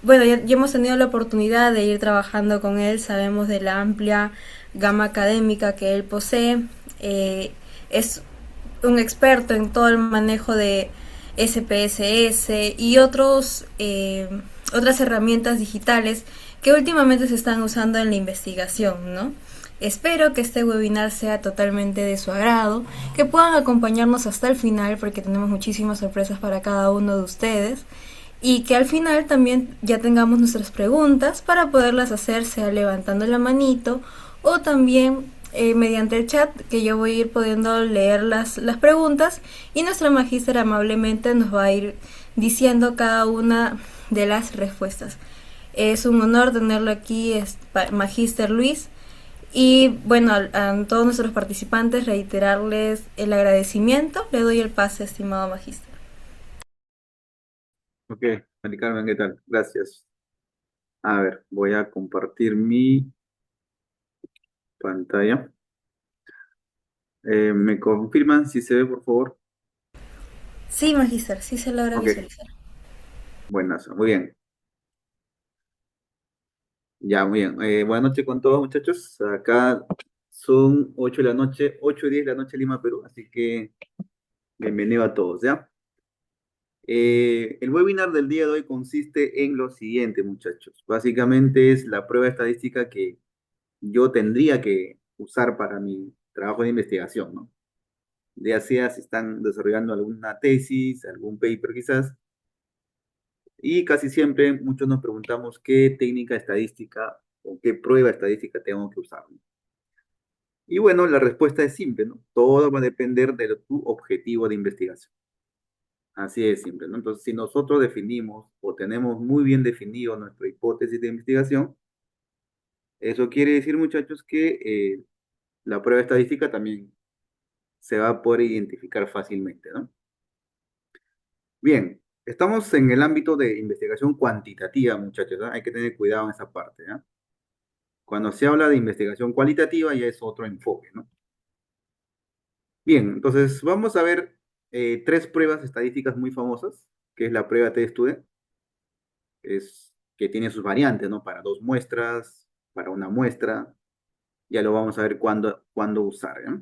bueno, ya hemos tenido la oportunidad de ir trabajando con él, sabemos de la amplia gama académica que él posee. Es un experto en todo el manejo de SPSS y otras herramientas digitales que últimamente se están usando en la investigación, ¿no? Espero que este webinar sea totalmente de su agrado, que puedan acompañarnos hasta el final porque tenemos muchísimas sorpresas para cada uno de ustedes y que al final también ya tengamos nuestras preguntas para poderlas hacer, sea levantando la manito o también mediante el chat, que yo voy a ir pudiendo leer las preguntas y nuestra magíster amablemente nos va a ir diciendo cada una de las respuestas. Es un honor tenerlo aquí, magíster Luis. Y bueno, a todos nuestros participantes reiterarles el agradecimiento. Le doy el pase, estimado magíster. Ok, Mari Carmen, ¿qué tal? Gracias. A ver, voy a compartir mi pantalla. ¿Me confirman si se ve, por favor? Sí, magíster, sí se logra Ok, visualizar. buenas, muy bien. Ya, muy bien. Buenas noches con todos, muchachos. Acá son 8 de la noche, 8:10 de la noche Lima, Perú, así que bienvenido a todos, ¿ya? El webinar del día de hoy consiste en lo siguiente, muchachos. Básicamente es la prueba estadística que yo tendría que usar para mi trabajo de investigación, ¿no? Ya sea si están desarrollando alguna tesis, algún paper quizás, y casi siempre muchos nos preguntamos qué técnica estadística o qué prueba estadística tengo que usar, ¿no? Y bueno, la respuesta es simple, ¿no? Todo va a depender de tu objetivo de investigación. Así es simple, ¿no? Entonces, si nosotros definimos o tenemos muy bien definido nuestra hipótesis de investigación, eso quiere decir, muchachos, que la prueba estadística también se va a poder identificar fácilmente, ¿no? Bien, estamos en el ámbito de investigación cuantitativa, muchachos, ¿ah? Hay que tener cuidado en esa parte, ¿ah? Cuando se habla de investigación cualitativa ya es otro enfoque, ¿no? Bien, entonces vamos a ver tres pruebas estadísticas muy famosas, que es la prueba T-Student, es que tiene sus variantes, ¿no? Para dos muestras, para una muestra, ya lo vamos a ver cuándo usar, ¿eh?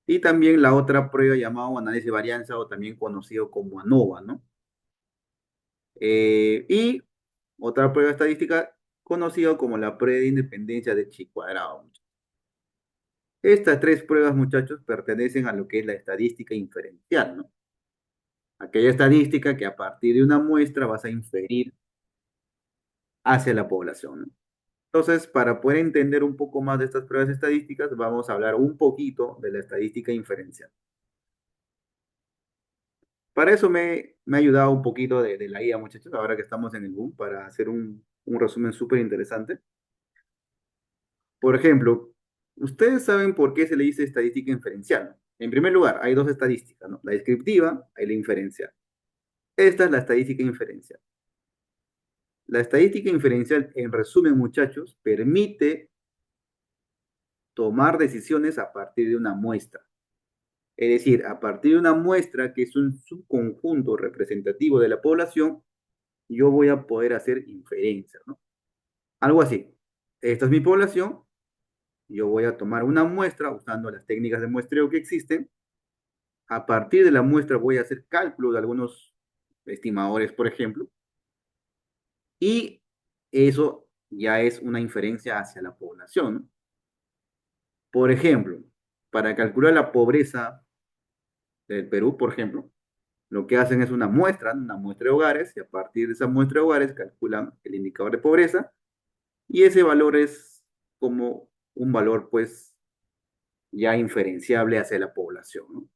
Y también la otra prueba llamada análisis de varianza o también conocido como ANOVA, ¿no? Y otra prueba estadística conocida como la prueba de independencia de chi cuadrado. Estas tres pruebas, muchachos, pertenecen a lo que es la estadística inferencial, ¿no? Aquella estadística que a partir de una muestra vas a inferir hacia la población, ¿no? Entonces, para poder entender un poco más de estas pruebas estadísticas, vamos a hablar un poquito de la estadística inferencial. Para eso me ha ayudado un poquito de la IA, muchachos, ahora que estamos en el boom, para hacer un resumen súper interesante. Por ejemplo, ustedes saben por qué se le dice estadística inferencial, ¿no? En primer lugar, hay dos estadísticas, ¿no? La descriptiva y la inferencial. Esta es la estadística inferencial. La estadística inferencial, en resumen, muchachos, permite tomar decisiones a partir de una muestra. Es decir, a partir de una muestra que es un subconjunto representativo de la población, yo voy a poder hacer inferencias, ¿no? Algo así. Esta es mi población, yo voy a tomar una muestra usando las técnicas de muestreo que existen. A partir de la muestra voy a hacer cálculo de algunos estimadores, por ejemplo, y eso ya es una inferencia hacia la población, ¿no? Por ejemplo, para calcular la pobreza del Perú, por ejemplo, lo que hacen es una muestra de hogares, y a partir de esa muestra de hogares calculan el indicador de pobreza, y ese valor es como un valor, pues, ya inferenciable hacia la población, ¿no?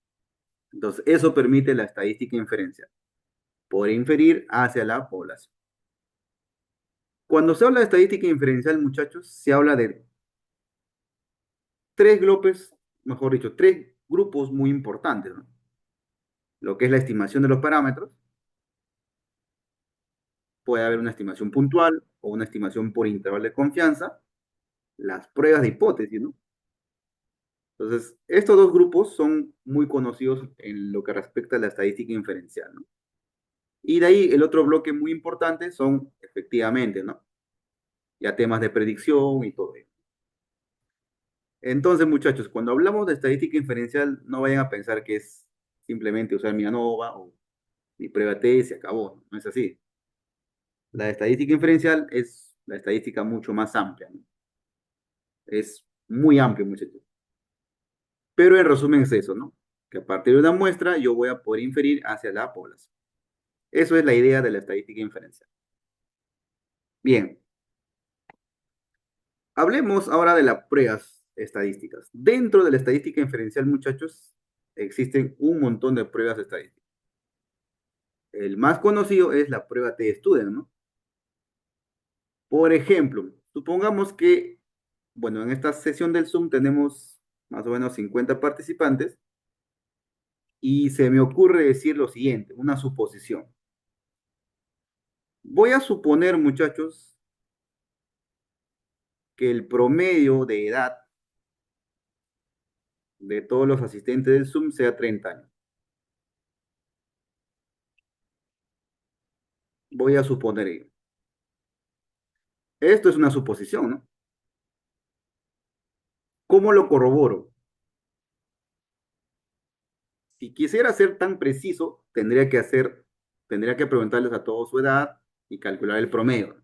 Entonces, eso permite la estadística inferencial, poder inferir hacia la población. Cuando se habla de estadística inferencial, muchachos, se habla de tres grupos, mejor dicho, tres grupos muy importantes, ¿no? Lo que es la estimación de los parámetros, puede haber una estimación puntual o una estimación por intervalo de confianza, las pruebas de hipótesis, ¿no? Entonces, estos dos grupos son muy conocidos en lo que respecta a la estadística inferencial, ¿no? Y de ahí el otro bloque muy importante son efectivamente, ¿no? Ya temas de predicción y todo eso. Entonces, muchachos, cuando hablamos de estadística inferencial, no vayan a pensar que es simplemente usar mi ANOVA o mi prueba T y se acabó, no es así. La estadística inferencial es la estadística mucho más amplia, ¿no? Es muy amplio, muchachos. Pero en resumen es eso, ¿no? Que a partir de una muestra yo voy a poder inferir hacia la población. Eso es la idea de la estadística inferencial. Bien, hablemos ahora de las pruebas estadísticas. Dentro de la estadística inferencial, muchachos, existen un montón de pruebas estadísticas. El más conocido es la prueba T-Student, ¿no? Por ejemplo, supongamos que, bueno, en esta sesión del Zoom tenemos más o menos 50 participantes y se me ocurre decir lo siguiente, una suposición. Voy a suponer, muchachos, que el promedio de edad de todos los asistentes del Zoom sea 30 años. Voy a suponer ello. Esto es una suposición, ¿no? ¿Cómo lo corroboro? Si quisiera ser tan preciso, tendría que preguntarles a todos su edad y calcular el promedio.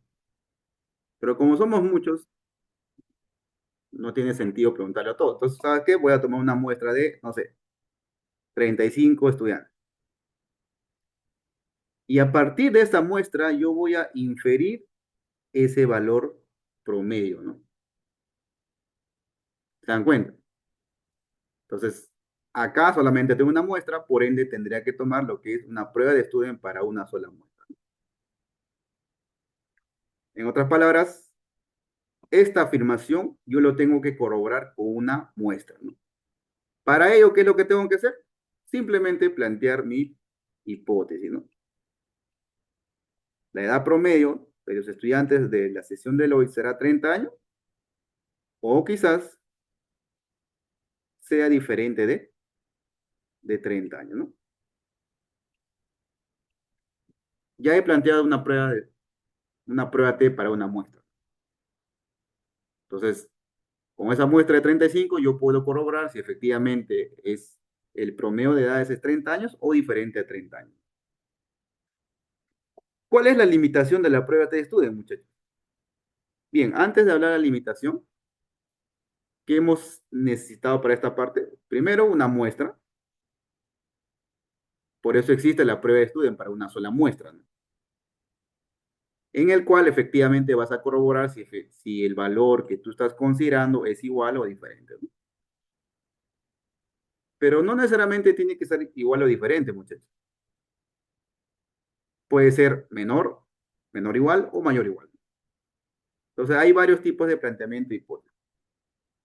Pero como somos muchos, no tiene sentido preguntarle a todos. Entonces, ¿sabes qué? Voy a tomar una muestra de, no sé, 35 estudiantes. Y a partir de esta muestra, yo voy a inferir ese valor promedio, ¿no? ¿Se dan cuenta? Entonces, acá solamente tengo una muestra, por ende tendría que tomar lo que es una prueba de estudio para una sola muestra. En otras palabras, esta afirmación yo lo tengo que corroborar con una muestra, ¿no? Para ello, ¿qué es lo que tengo que hacer? Simplemente plantear mi hipótesis, ¿no? La edad promedio de los estudiantes de la sesión de hoy será 30 años o quizás sea diferente de 30 años, ¿no? Ya he planteado una prueba T para una muestra. Entonces, con esa muestra de 35 yo puedo corroborar si efectivamente es el promedio de edades es 30 años o diferente a 30 años. ¿Cuál es la limitación de la prueba T de estudio, muchachos? Bien, antes de hablar de la limitación, ¿qué hemos necesitado para esta parte? Primero, una muestra. Por eso existe la prueba de estudio para una sola muestra, ¿no? En el cual efectivamente vas a corroborar si el valor que tú estás considerando es igual o diferente, ¿no? Pero no necesariamente tiene que ser igual o diferente, muchachos. Puede ser menor, menor igual o mayor igual. Entonces hay varios tipos de planteamiento y hipótesis.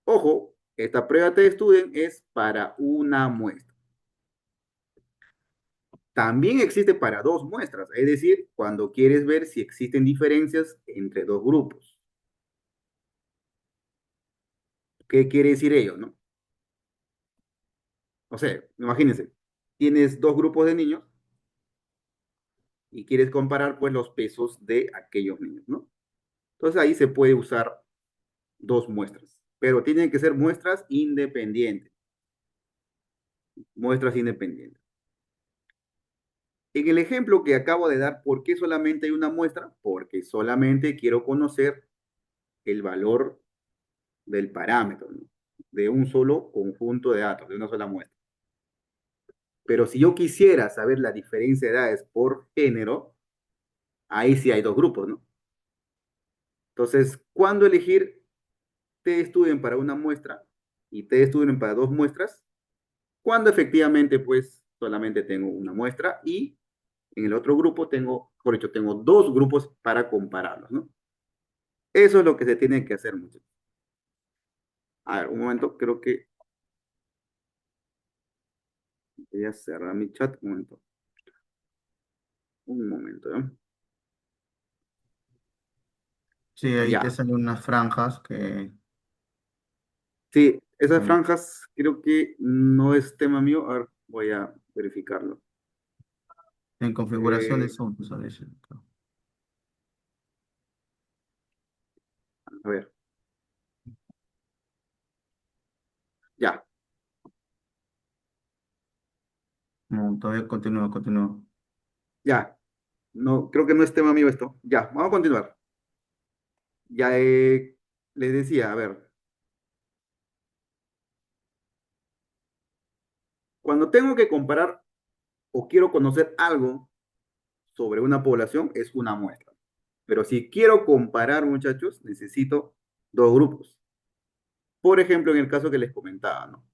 Ojo, esta prueba de estudio es para una muestra. También existe para dos muestras, es decir, cuando quieres ver si existen diferencias entre dos grupos. ¿Qué quiere decir ello, no? O sea, imagínense, tienes dos grupos de niños y quieres comparar pues los pesos de aquellos niños, ¿no? Entonces ahí se puede usar dos muestras, pero tienen que ser muestras independientes. En el ejemplo que acabo de dar, ¿por qué solamente hay una muestra? Porque solamente quiero conocer el valor del parámetro, ¿no? De un solo conjunto de datos, de una sola muestra. Pero si yo quisiera saber la diferencia de edades por género, ahí sí hay dos grupos, ¿no? Entonces, ¿cuándo elegir T estudien para una muestra y T estudien para dos muestras? Cuando efectivamente, pues, solamente tengo una muestra y en el otro grupo tengo, por hecho, tengo dos grupos para compararlos, ¿no? Eso es lo que se tiene que hacer, muchachos. A ver, un momento, creo que voy a cerrar mi chat, un momento, ¿no? Sí, ahí te Ya, salen unas franjas que sí, esas son franjas creo que no es tema mío, a ver, voy a verificarlo. en configuración de Eh, Zoom, te sale eso. A ver, ya, No, todavía continúa, continúa. ya. No, creo que no es tema mío esto. Ya, vamos a continuar. Ya les decía, a ver, cuando tengo que comparar o quiero conocer algo sobre una población, es una muestra. Pero si quiero comparar, muchachos, necesito dos grupos. Por ejemplo, en el caso que les comentaba, ¿no?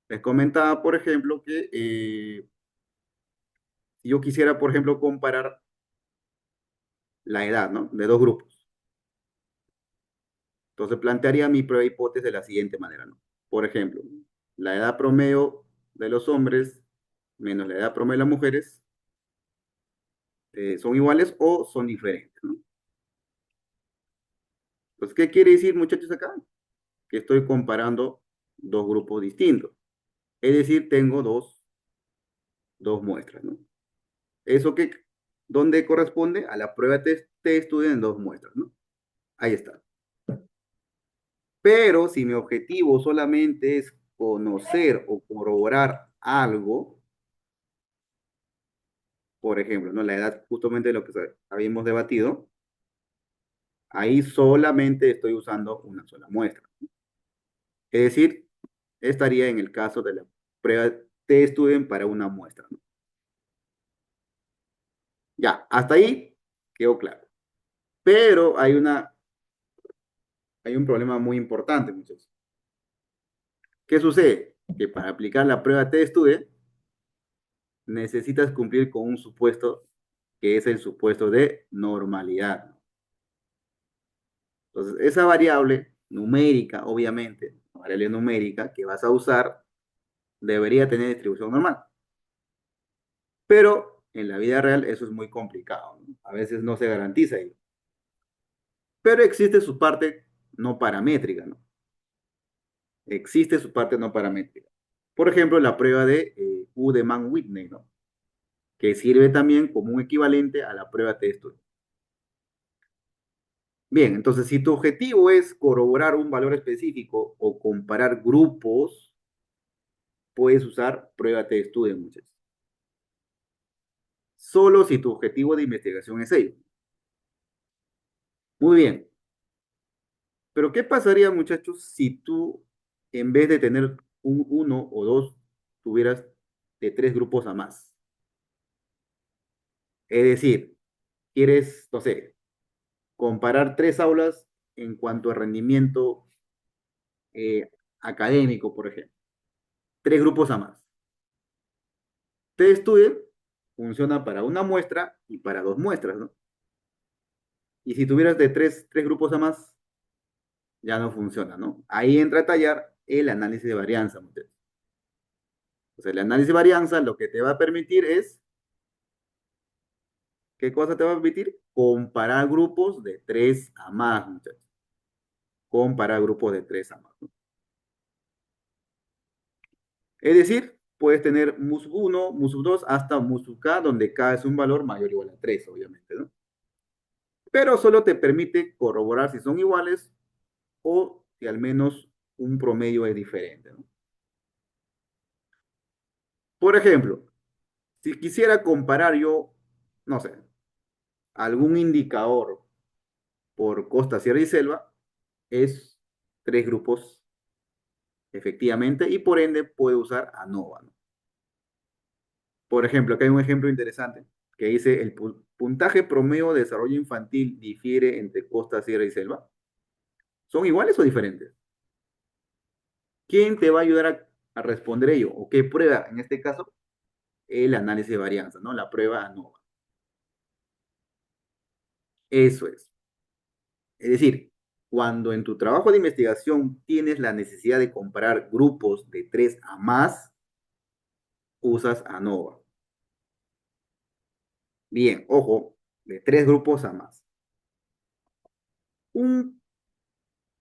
Les comentaba, por ejemplo, que si yo quisiera, por ejemplo, comparar la edad, ¿no? De dos grupos. Entonces plantearía mi prueba hipótesis de la siguiente manera, ¿no? Por ejemplo, la edad promedio de los hombres menos la edad promedio de las mujeres son iguales o son diferentes, ¿no? Entonces, ¿qué quiere decir, muchachos, acá? Que estoy comparando dos grupos distintos. Es decir, tengo dos muestras, ¿no? ¿Eso qué? ¿Dónde corresponde? A la prueba de estudio en dos muestras, ¿no? Ahí está. Pero si mi objetivo solamente es conocer o corroborar algo, por ejemplo, ¿no? La edad justamente de lo que habíamos debatido, ahí solamente estoy usando una sola muestra. Es decir, estaría en el caso de la prueba de estudio para una muestra, ¿no? Ya, hasta ahí quedó claro. Pero hay un problema muy importante, muchachos. ¿Qué sucede? Que para aplicar la prueba T-Student necesitas cumplir con un supuesto que es el supuesto de normalidad. Entonces, esa variable numérica, obviamente, variable numérica que vas a usar, debería tener distribución normal. Pero en la vida real eso es muy complicado, ¿no? A veces no se garantiza ello. Pero existe su parte no paramétrica, ¿no? Existe su parte no paramétrica. Por ejemplo, la prueba de U de Mann-Whitney, ¿no? Que sirve también como un equivalente a la prueba T-Student. Bien, entonces si tu objetivo es corroborar un valor específico o comparar grupos, puedes usar prueba T-Student, muchachos. Solo si tu objetivo de investigación es ello. Muy bien, pero ¿qué pasaría, muchachos, si tú, en vez de tener uno o dos, tuvieras de tres grupos a más? Es decir, quieres, no sé, comparar tres aulas en cuanto a rendimiento académico, por ejemplo. Tres grupos a más. TestStudent funciona para una muestra y para dos muestras, ¿no? Y si tuvieras de tres grupos a más, ya no funciona, ¿no? Ahí entra a tallar el análisis de varianza, muchachos. Entonces, el análisis de varianza lo que te va a permitir es, ¿qué cosa te va a permitir? Comparar grupos de tres a más, muchachos. Comparar grupos de tres a más, ¿no? Es decir, puedes tener MUSUB 1, MUSUB 2 hasta MUSUB K, donde K es un valor mayor o igual a 3, obviamente, ¿no? Pero solo te permite corroborar si son iguales o si al menos un promedio es diferente, ¿no? Por ejemplo, si quisiera comparar yo, no sé, algún indicador por costa, sierra y selva, es tres grupos efectivamente y por ende puede usar ANOVA, ¿no? Por ejemplo, acá hay un ejemplo interesante que dice el puntaje promedio de desarrollo infantil difiere entre costa, sierra y selva. ¿Son iguales o diferentes? ¿Quién te va a ayudar a responder ello? ¿O qué prueba? En este caso, el análisis de varianza, ¿no? La prueba ANOVA. Eso es. Es decir, cuando en tu trabajo de investigación tienes la necesidad de comparar grupos de tres a más, usas ANOVA. Bien, ojo, de tres grupos a más. Un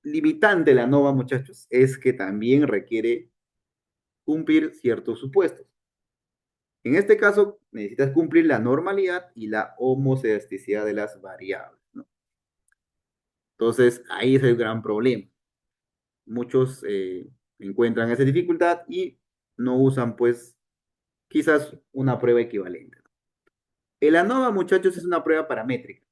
limitante de la ANOVA, muchachos, es que también requiere cumplir ciertos supuestos. En este caso, necesitas cumplir la normalidad y la homocedasticidad de las variables, ¿no? Entonces, ahí es el gran problema. Muchos encuentran esa dificultad y no usan, pues, quizás una prueba equivalente. El ANOVA, muchachos, es una prueba paramétrica.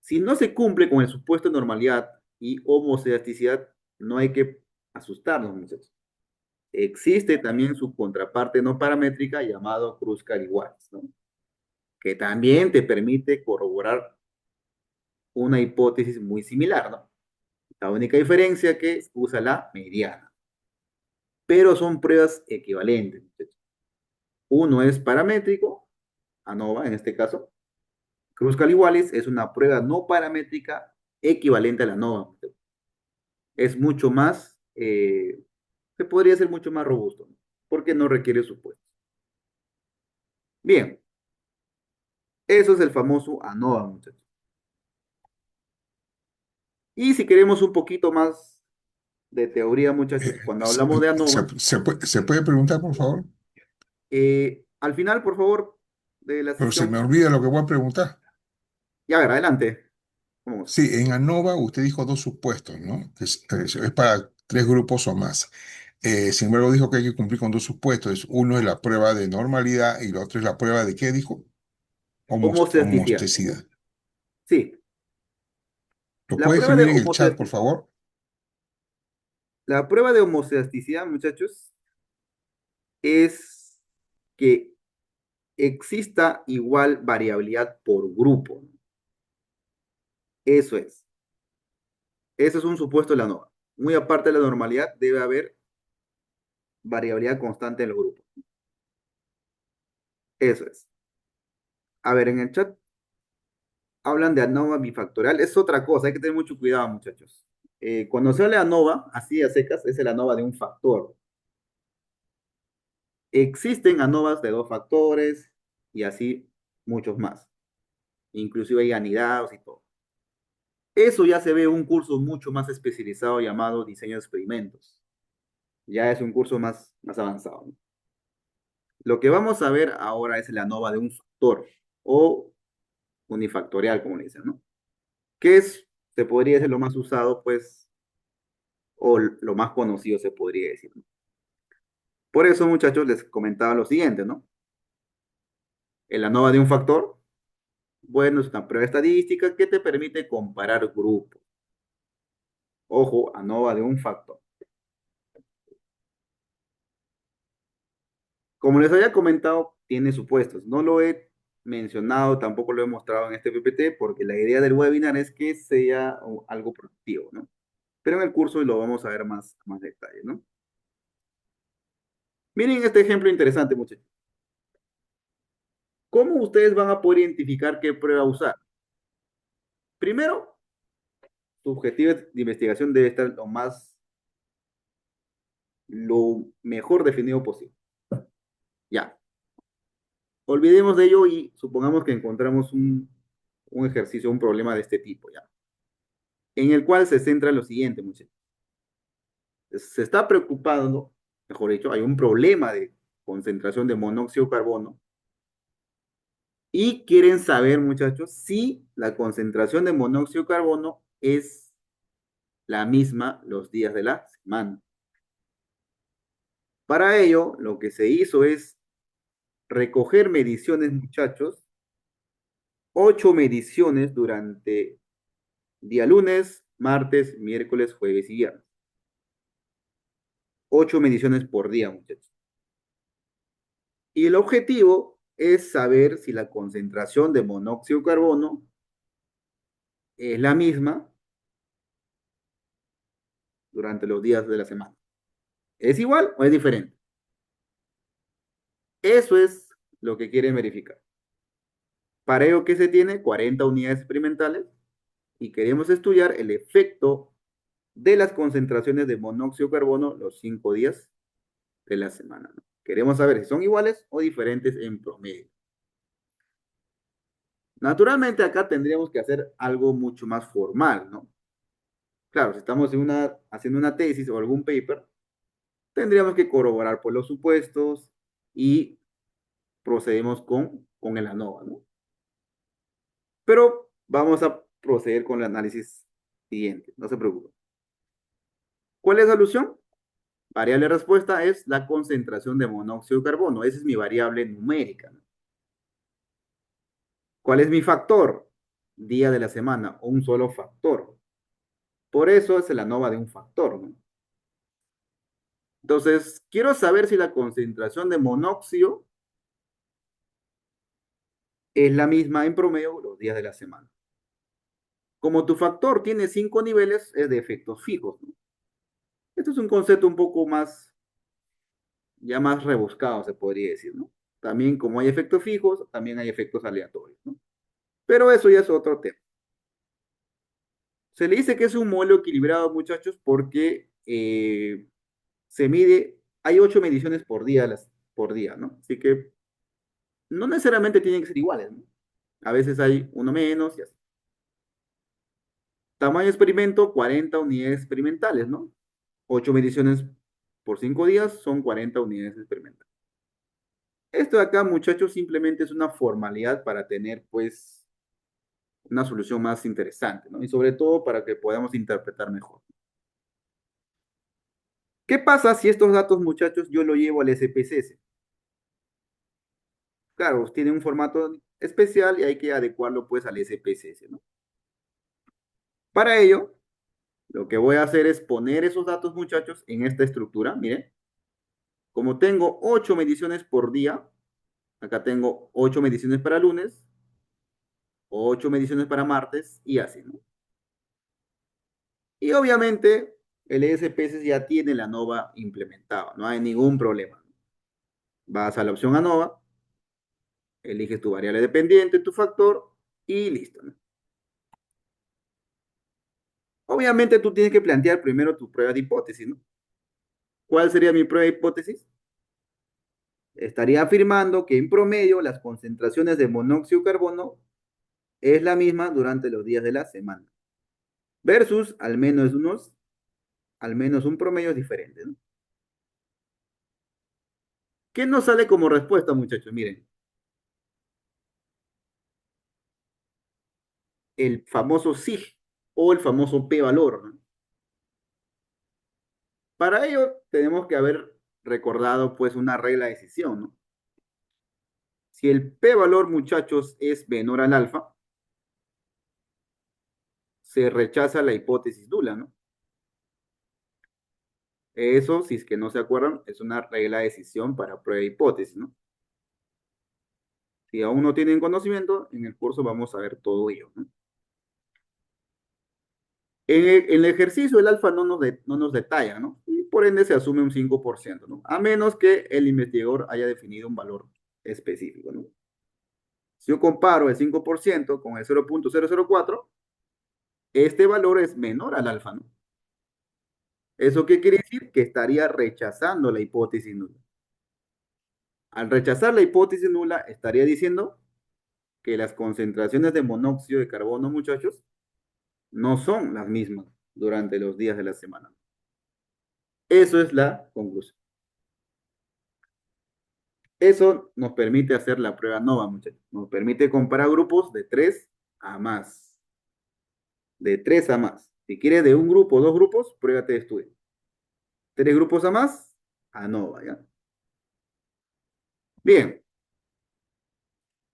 Si no se cumple con el supuesto de normalidad y homocedasticidad, no hay que asustarnos, muchachos. Existe también su contraparte no paramétrica llamado Kruskal-Waltz, ¿no? Que también te permite corroborar una hipótesis muy similar, ¿no? La única diferencia que usa la mediana. Pero son pruebas equivalentes, muchachos. Uno es paramétrico, ANOVA en este caso. Kruskal-Waltz es una prueba no paramétrica equivalente a la ANOVA. Es mucho más, se podría ser mucho más robusto, ¿no? Porque no requiere supuestos. Bien, eso es el famoso ANOVA, muchachos. Y si queremos un poquito más de teoría, Eh, muchachos, cuando se, hablamos de ANOVA, se puede preguntar, por favor? al final, por favor, de la Pero se me sesión, olvida lo que voy a preguntar. ya a ver, adelante. Vamos. Sí, en ANOVA usted dijo dos supuestos, ¿no? Que es para tres grupos o más. Sin embargo, dijo que hay que cumplir con dos supuestos. Uno es la prueba de normalidad y el otro es la prueba de ¿qué dijo? Homocedasticidad. Homostecidad. Sí, ¿Lo la puede prueba de escribir en el chat, por homocedasticidad, favor? la prueba de homocedasticidad, muchachos, es que exista igual variabilidad por grupo. Eso es. Eso es un supuesto de la norma. Muy aparte de la normalidad, debe haber variabilidad constante en los grupos. Eso es. A ver, en el chat hablan de ANOVA bifactorial. Es otra cosa, hay que tener mucho cuidado, muchachos. Cuando se habla de ANOVA, así a secas, es el ANOVA de un factor. Existen ANOVAs de dos factores y así muchos más. Inclusive hay anidados y todo. Eso ya se ve en un curso mucho más especializado llamado diseño de experimentos. Ya es un curso más avanzado, ¿no? Lo que vamos a ver ahora es la ANOVA de un factor o unifactorial, como le dicen, ¿no? Que es, se podría decir, lo más usado, pues, o lo más conocido, se podría decir, ¿no? Por eso, muchachos, les comentaba lo siguiente, ¿no? El ANOVA de un factor, bueno, es una prueba estadística que te permite comparar grupos. Ojo, ANOVA de un factor. Como les había comentado, tiene supuestos. No lo he mencionado, tampoco lo he mostrado en este PPT, porque la idea del webinar es que sea algo productivo, ¿no? Pero en el curso lo vamos a ver más detalle, ¿no? Miren este ejemplo interesante, muchachos. ¿Cómo ustedes van a poder identificar qué prueba usar? Primero, su objetivo de investigación debe estar lo mejor definido posible. Ya. Olvidemos de ello y supongamos que encontramos un ejercicio, un problema de este tipo, ya. En el cual se centra en lo siguiente, muchachos. Se está preocupando, mejor dicho, hay un problema de concentración de monóxido de carbono y quieren saber, muchachos, si la concentración de monóxido de carbono es la misma los días de la semana. Para ello, lo que se hizo es recoger mediciones, muchachos, 8 mediciones durante día lunes, martes, miércoles, jueves y viernes. 8 mediciones por día, muchachos. Y el objetivo es saber si la concentración de monóxido de carbono es la misma durante los días de la semana. ¿Es igual o es diferente? Eso es lo que quieren verificar. Para ello, ¿qué se tiene? 40 unidades experimentales y queremos estudiar el efecto de las concentraciones de monóxido de carbono los 5 días de la semana, ¿no? Queremos saber si son iguales o diferentes en promedio. Naturalmente acá tendríamos que hacer algo mucho más formal, ¿no? Claro, si estamos haciendo una tesis o algún paper, tendríamos que corroborar por los supuestos y procedemos con el ANOVA, ¿no? Pero vamos a proceder con el análisis siguiente. No se preocupe. ¿Cuál es la solución? Variable de respuesta es la concentración de monóxido de carbono. Esa es mi variable numérica, ¿no? ¿Cuál es mi factor? Día de la semana, un solo factor. Por eso es la ANOVA de un factor, ¿no? Entonces, quiero saber si la concentración de monóxido es la misma en promedio los días de la semana. Como tu factor tiene 5 niveles, es de efectos fijos, ¿no? Esto es un concepto un poco más, ya más rebuscado, se podría decir, ¿no? También como hay efectos fijos, también hay efectos aleatorios, ¿no? Pero eso ya es otro tema. Se le dice que es un modelo equilibrado, muchachos, porque se mide, hay 8 mediciones por día, por día, ¿no? Así que no necesariamente tienen que ser iguales, ¿no? A veces hay uno menos y así. Tamaño experimento, 40 unidades experimentales, ¿no? 8 mediciones por 5 días son 40 unidades experimentales. Esto de acá, muchachos, simplemente es una formalidad para tener, pues, una solución más interesante, ¿no? Y sobre todo para que podamos interpretar mejor. ¿Qué pasa si estos datos, muchachos, yo lo llevo al SPSS? Claro, tiene un formato especial y hay que adecuarlo, pues, al SPSS, ¿no? Para ello, lo que voy a hacer es poner esos datos, muchachos, en esta estructura. Miren, como tengo 8 mediciones por día, acá tengo 8 mediciones para lunes, 8 mediciones para martes y así, ¿no? Y obviamente el ESPS ya tiene la ANOVA implementada, no hay ningún problema. Vas a la opción ANOVA, eliges tu variable dependiente, tu factor y listo, ¿no? Obviamente tú tienes que plantear primero tu prueba de hipótesis, ¿no? ¿Cuál sería mi prueba de hipótesis? Estaría afirmando que en promedio las concentraciones de monóxido de carbono es la misma durante los días de la semana, versus al menos un promedio diferente, ¿no? ¿Qué nos sale como respuesta, muchachos? Miren, el famoso SIG o el famoso p-valor, ¿no? Para ello tenemos que haber recordado pues una regla de decisión, ¿no? Si el p-valor, muchachos, es menor al alfa, se rechaza la hipótesis nula, ¿no? Eso, si es que no se acuerdan, es una regla de decisión para prueba de hipótesis, ¿no? Si aún no tienen conocimiento, en el curso vamos a ver todo ello, ¿no? En el ejercicio el alfa no nos detalla, ¿no? Y por ende se asume un 5%, ¿no? A menos que el investigador haya definido un valor específico, ¿no? Si yo comparo el 5% con el 0.004, este valor es menor al alfa, ¿no? ¿Eso qué quiere decir? Que estaría rechazando la hipótesis nula. Al rechazar la hipótesis nula, estaría diciendo que las concentraciones de monóxido de carbono, muchachos, no son las mismas durante los días de la semana. Eso es la conclusión. Eso nos permite hacer la prueba NOVA, muchachos. Nos permite comparar grupos de 3 a más. De 3 a más. Si quieres de un grupo o dos grupos, pruébate de estudio. 3 grupos a más, ANOVA, ¿ya? Bien.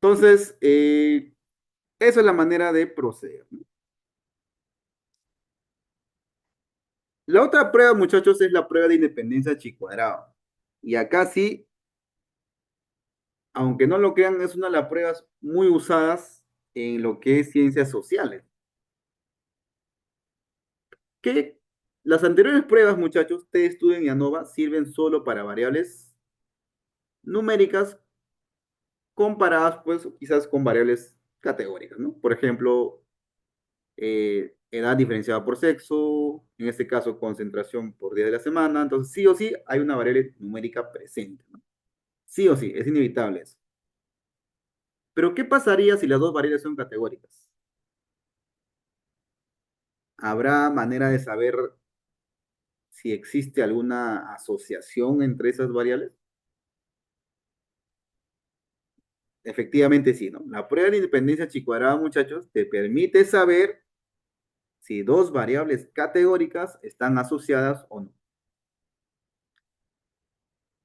Entonces, esa es la manera de proceder, ¿no? La otra prueba, muchachos, es la prueba de independencia chi cuadrado. Y acá sí, aunque no lo crean, es una de las pruebas muy usadas en lo que es ciencias sociales. Que las anteriores pruebas, muchachos, T-Student y ANOVA, sirven solo para variables numéricas comparadas, pues, quizás con variables categóricas, ¿no? Por ejemplo, edad diferenciada por sexo, en este caso, concentración por día de la semana. Entonces, sí o sí, hay una variable numérica presente, ¿no? Sí o sí, es inevitable eso. Pero, ¿qué pasaría si las dos variables son categóricas? ¿Habrá manera de saber si existe alguna asociación entre esas variables? Efectivamente sí, ¿no? La prueba de independencia chi cuadrado, muchachos, te permite saber si dos variables categóricas están asociadas o no.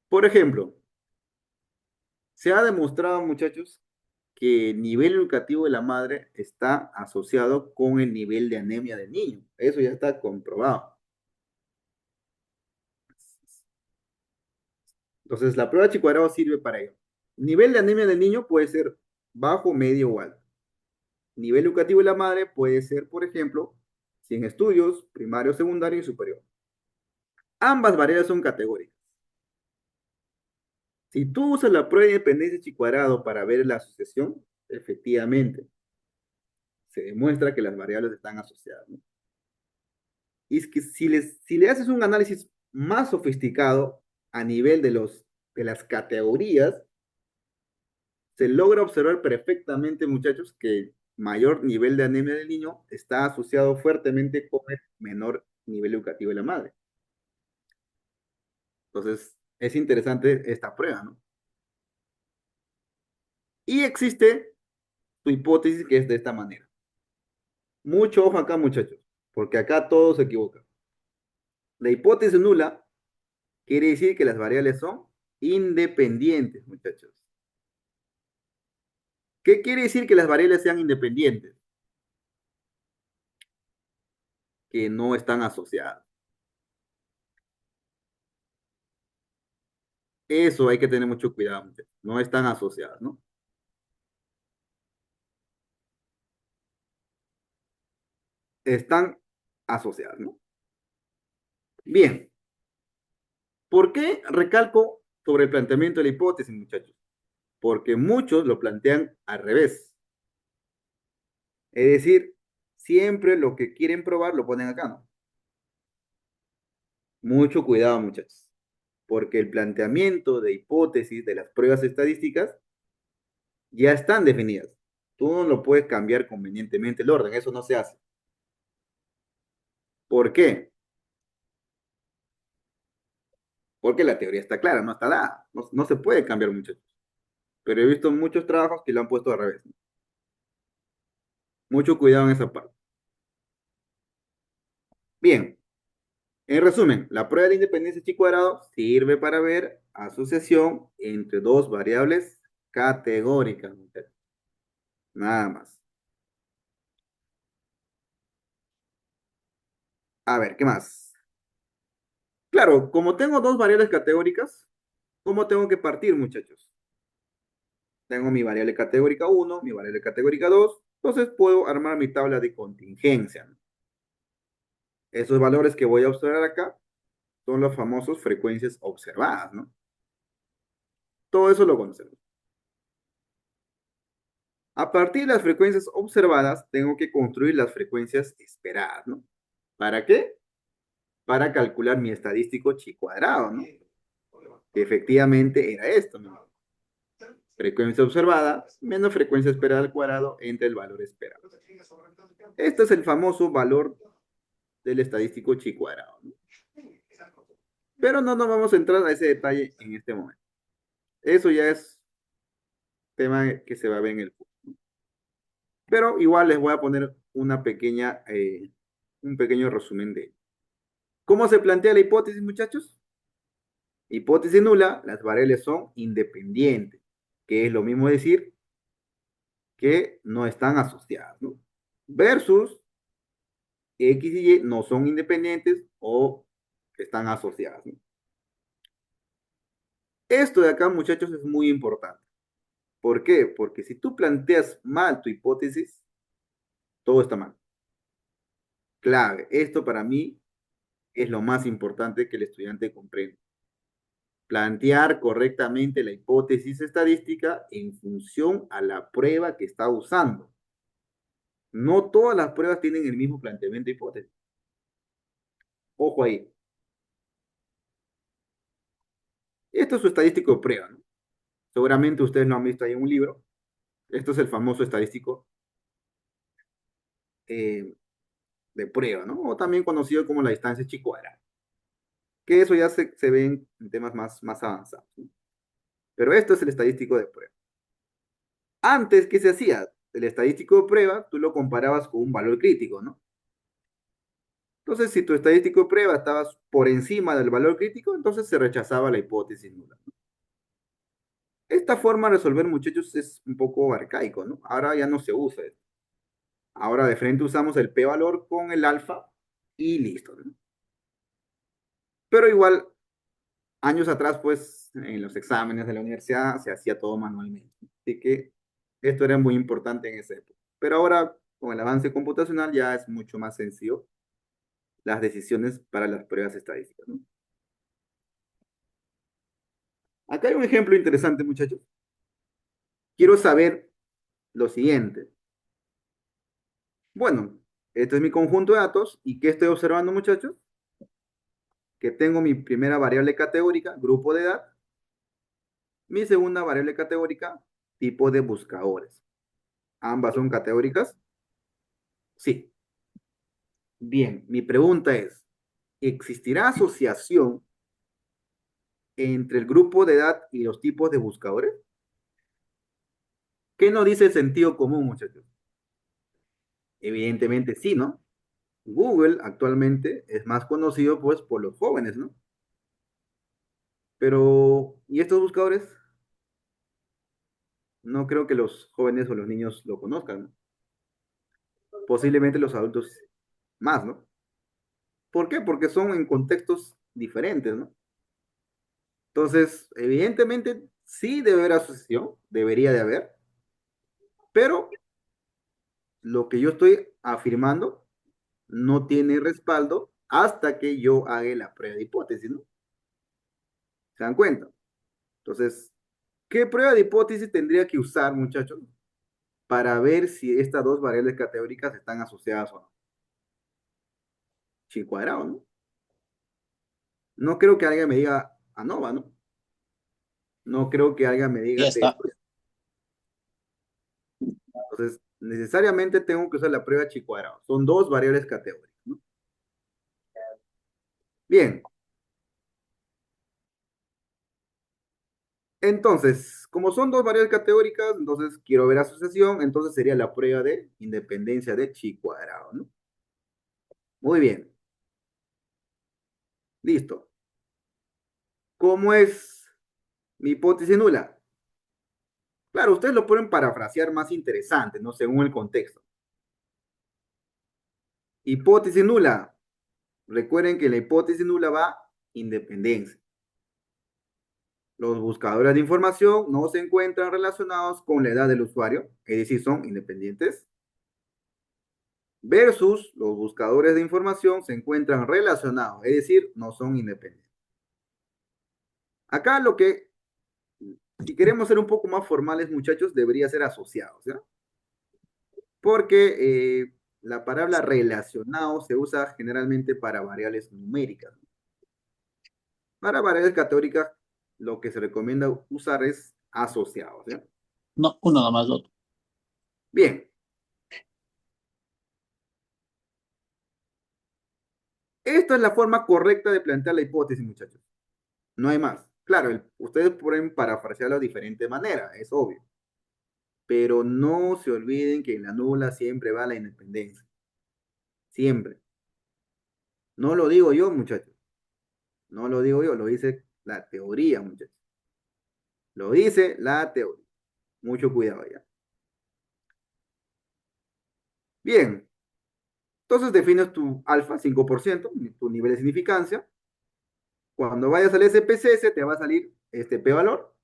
Por ejemplo, se ha demostrado, muchachos, que el nivel educativo de la madre está asociado con el nivel de anemia del niño. Eso ya está comprobado. Entonces, la prueba de chi cuadrado sirve para ello. Nivel de anemia del niño puede ser bajo, medio o alto. Nivel educativo de la madre puede ser, por ejemplo, si en estudios, primario, secundario y superior. Ambas variables son categóricas. Si tú usas la prueba de independencia chi cuadrado para ver la asociación, efectivamente, se demuestra que las variables están asociadas, ¿no? Y es que si le haces un análisis más sofisticado a nivel de las categorías, se logra observar perfectamente, muchachos, que el mayor nivel de anemia del niño está asociado fuertemente con el menor nivel educativo de la madre. Entonces, es interesante esta prueba, ¿no? Y existe su hipótesis que es de esta manera. Mucho ojo acá, muchachos, porque acá todos se equivocan. La hipótesis nula quiere decir que las variables son independientes, muchachos. ¿Qué quiere decir que las variables sean independientes? Que no están asociadas. Eso hay que tener mucho cuidado, muchachos. No están asociadas, ¿no? Están asociadas, ¿no? Bien. ¿Por qué recalco sobre el planteamiento de la hipótesis, muchachos? Porque muchos lo plantean al revés. Es decir, siempre lo que quieren probar lo ponen acá, ¿no? Mucho cuidado, muchachos, porque el planteamiento de hipótesis de las pruebas estadísticas ya están definidas. Tú no lo puedes cambiar convenientemente el orden, eso no se hace. ¿Por qué? Porque la teoría está clara, no está dada. No se puede cambiar, muchachos. Pero he visto muchos trabajos que lo han puesto al revés, ¿no? Mucho cuidado en esa parte. Bien, en resumen, la prueba de independencia chi cuadrado sirve para ver asociación entre dos variables categóricas, muchachos. Nada más. A ver, ¿qué más? Claro, como tengo dos variables categóricas, ¿cómo tengo que partir, muchachos? Tengo mi variable categórica uno, mi variable categórica 2, entonces puedo armar mi tabla de contingencia, ¿no? Esos valores que voy a observar acá son las famosas frecuencias observadas, ¿no? Todo eso lo conocemos. A partir de las frecuencias observadas, tengo que construir las frecuencias esperadas, ¿no? ¿Para qué? Para calcular mi estadístico chi cuadrado, ¿no? Que efectivamente era esto, ¿no? Frecuencia observada menos frecuencia esperada al cuadrado entre el valor esperado. Este es el famoso valor del estadístico chi cuadrado, ¿no? Pero no nos vamos a entrar a ese detalle en este momento. Eso ya es tema que se va a ver en el curso. Pero igual les voy a poner un pequeño resumen de cómo se plantea la hipótesis, muchachos. Hipótesis nula, las variables son independientes, que es lo mismo decir que no están asociadas, ¿no? Versus X y Y no son independientes o están asociadas, ¿no? Esto de acá, muchachos, es muy importante. ¿Por qué? Porque si tú planteas mal tu hipótesis, todo está mal. Clave, esto para mí es lo más importante que el estudiante comprenda. Plantear correctamente la hipótesis estadística en función a la prueba que está usando. No todas las pruebas tienen el mismo planteamiento de hipótesis. Ojo ahí. Esto es su estadístico de prueba, ¿no? Seguramente ustedes lo han visto ahí en un libro. Esto es el famoso estadístico eh, de prueba, ¿no? O también conocido como la distancia chi cuadrada. Que eso ya se ve en temas más avanzados, ¿no? Pero esto es el estadístico de prueba. Antes, ¿qué se hacía? El estadístico de prueba, tú lo comparabas con un valor crítico, ¿no? Entonces, si tu estadístico de prueba estaba por encima del valor crítico, entonces se rechazaba la hipótesis nula. Esta forma de resolver, muchachos, es un poco arcaico, ¿no? Ahora ya no se usa esto. Ahora de frente usamos el p-valor con el alfa y listo, ¿no? Pero igual, años atrás, pues, en los exámenes de la universidad se hacía todo manualmente. Así que esto era muy importante en esa época. Pero ahora, con el avance computacional, ya es mucho más sencillo las decisiones para las pruebas estadísticas, ¿no? Acá hay un ejemplo interesante, muchachos. Quiero saber lo siguiente. Bueno, este es mi conjunto de datos. ¿Y qué estoy observando, muchachos? Que tengo mi primera variable categórica, grupo de edad. Mi segunda variable categórica, tipo de buscadores. ¿Ambas son categóricas? Sí. Bien, mi pregunta es, ¿existirá asociación entre el grupo de edad y los tipos de buscadores? ¿Qué nos dice el sentido común, muchachos? Evidentemente sí, ¿no? Google actualmente es más conocido pues por los jóvenes, ¿no? Pero, ¿y estos buscadores? No creo que los jóvenes o los niños lo conozcan, ¿no? Posiblemente los adultos más, ¿no? ¿Por qué? Porque son en contextos diferentes, ¿no? Entonces, evidentemente sí debe haber asociación, debería de haber, pero lo que yo estoy afirmando no tiene respaldo hasta que yo haga la prueba de hipótesis, ¿no? ¿Se dan cuenta? Entonces, ¿qué prueba de hipótesis tendría que usar, muchachos, para ver si estas dos variables categóricas están asociadas o no? Chi cuadrado, ¿no? No creo que alguien me diga ANOVA, ¿no? No creo que alguien me Ya diga está. TF. Entonces, necesariamente tengo que usar la prueba chi cuadrado. Son dos variables categóricas, ¿no? Bien. Entonces, como son dos variables categóricas, entonces quiero ver asociación, entonces sería la prueba de independencia de chi cuadrado, ¿no? Muy bien. Listo. ¿Cómo es mi hipótesis nula? Claro, ustedes lo pueden parafrasear más interesante, ¿no? Según el contexto. Hipótesis nula. Recuerden que la hipótesis nula va independencia. Los buscadores de información no se encuentran relacionados con la edad del usuario, es decir, son independientes. Versus los buscadores de información se encuentran relacionados, es decir, no son independientes. Acá lo que, si queremos ser un poco más formales, muchachos, debería ser asociados, ¿ya? Porque la palabra relacionado se usa generalmente para variables numéricas. Para variables categóricas, lo que se recomienda usar es asociados, ¿ya? No, uno nomás otro. Bien, esta es la forma correcta de plantear la hipótesis, muchachos. No hay más. Claro, ustedes pueden parafrasearlo de diferente manera, es obvio. Pero no se olviden que en la nula siempre va la independencia. Siempre. No lo digo yo, muchachos. No lo digo yo, lo dice la teoría, muchachos. Lo dice la teoría. Mucho cuidado ya. Bien. Entonces defines tu alfa, 5%, tu nivel de significancia. Cuando vayas al SPSS te va a salir este p-valor.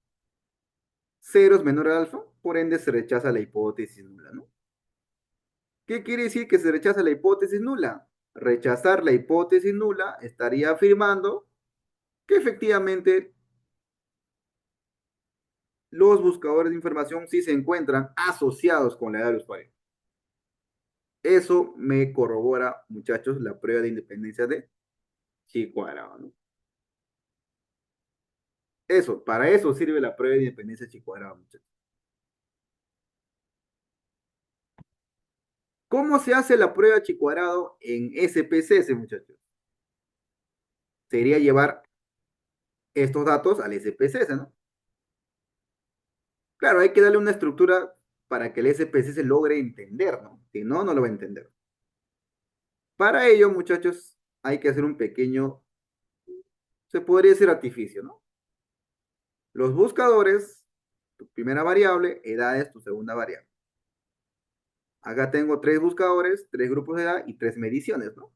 0 es menor al alfa, por ende se rechaza la hipótesis nula, ¿no? ¿Qué quiere decir que se rechaza la hipótesis nula? Rechazar la hipótesis nula estaría afirmando que efectivamente los buscadores de información sí se encuentran asociados con la edad del usuario. Eso me corrobora, muchachos, la prueba de independencia de chi cuadrado, ¿no? Eso, para eso sirve la prueba de independencia de chi cuadrado, muchachos. ¿Cómo se hace la prueba de chi cuadrado en SPSS, muchachos? Sería llevar estos datos al SPSS, ¿no? Claro, hay que darle una estructura para que el SPC se logre entender, ¿no? Si no, no lo va a entender. Para ello, muchachos, hay que hacer un pequeño, se podría decir artificio, ¿no? Los buscadores, tu primera variable, edades, tu segunda variable. Acá tengo 3 buscadores, 3 grupos de edad y 3 mediciones, ¿no?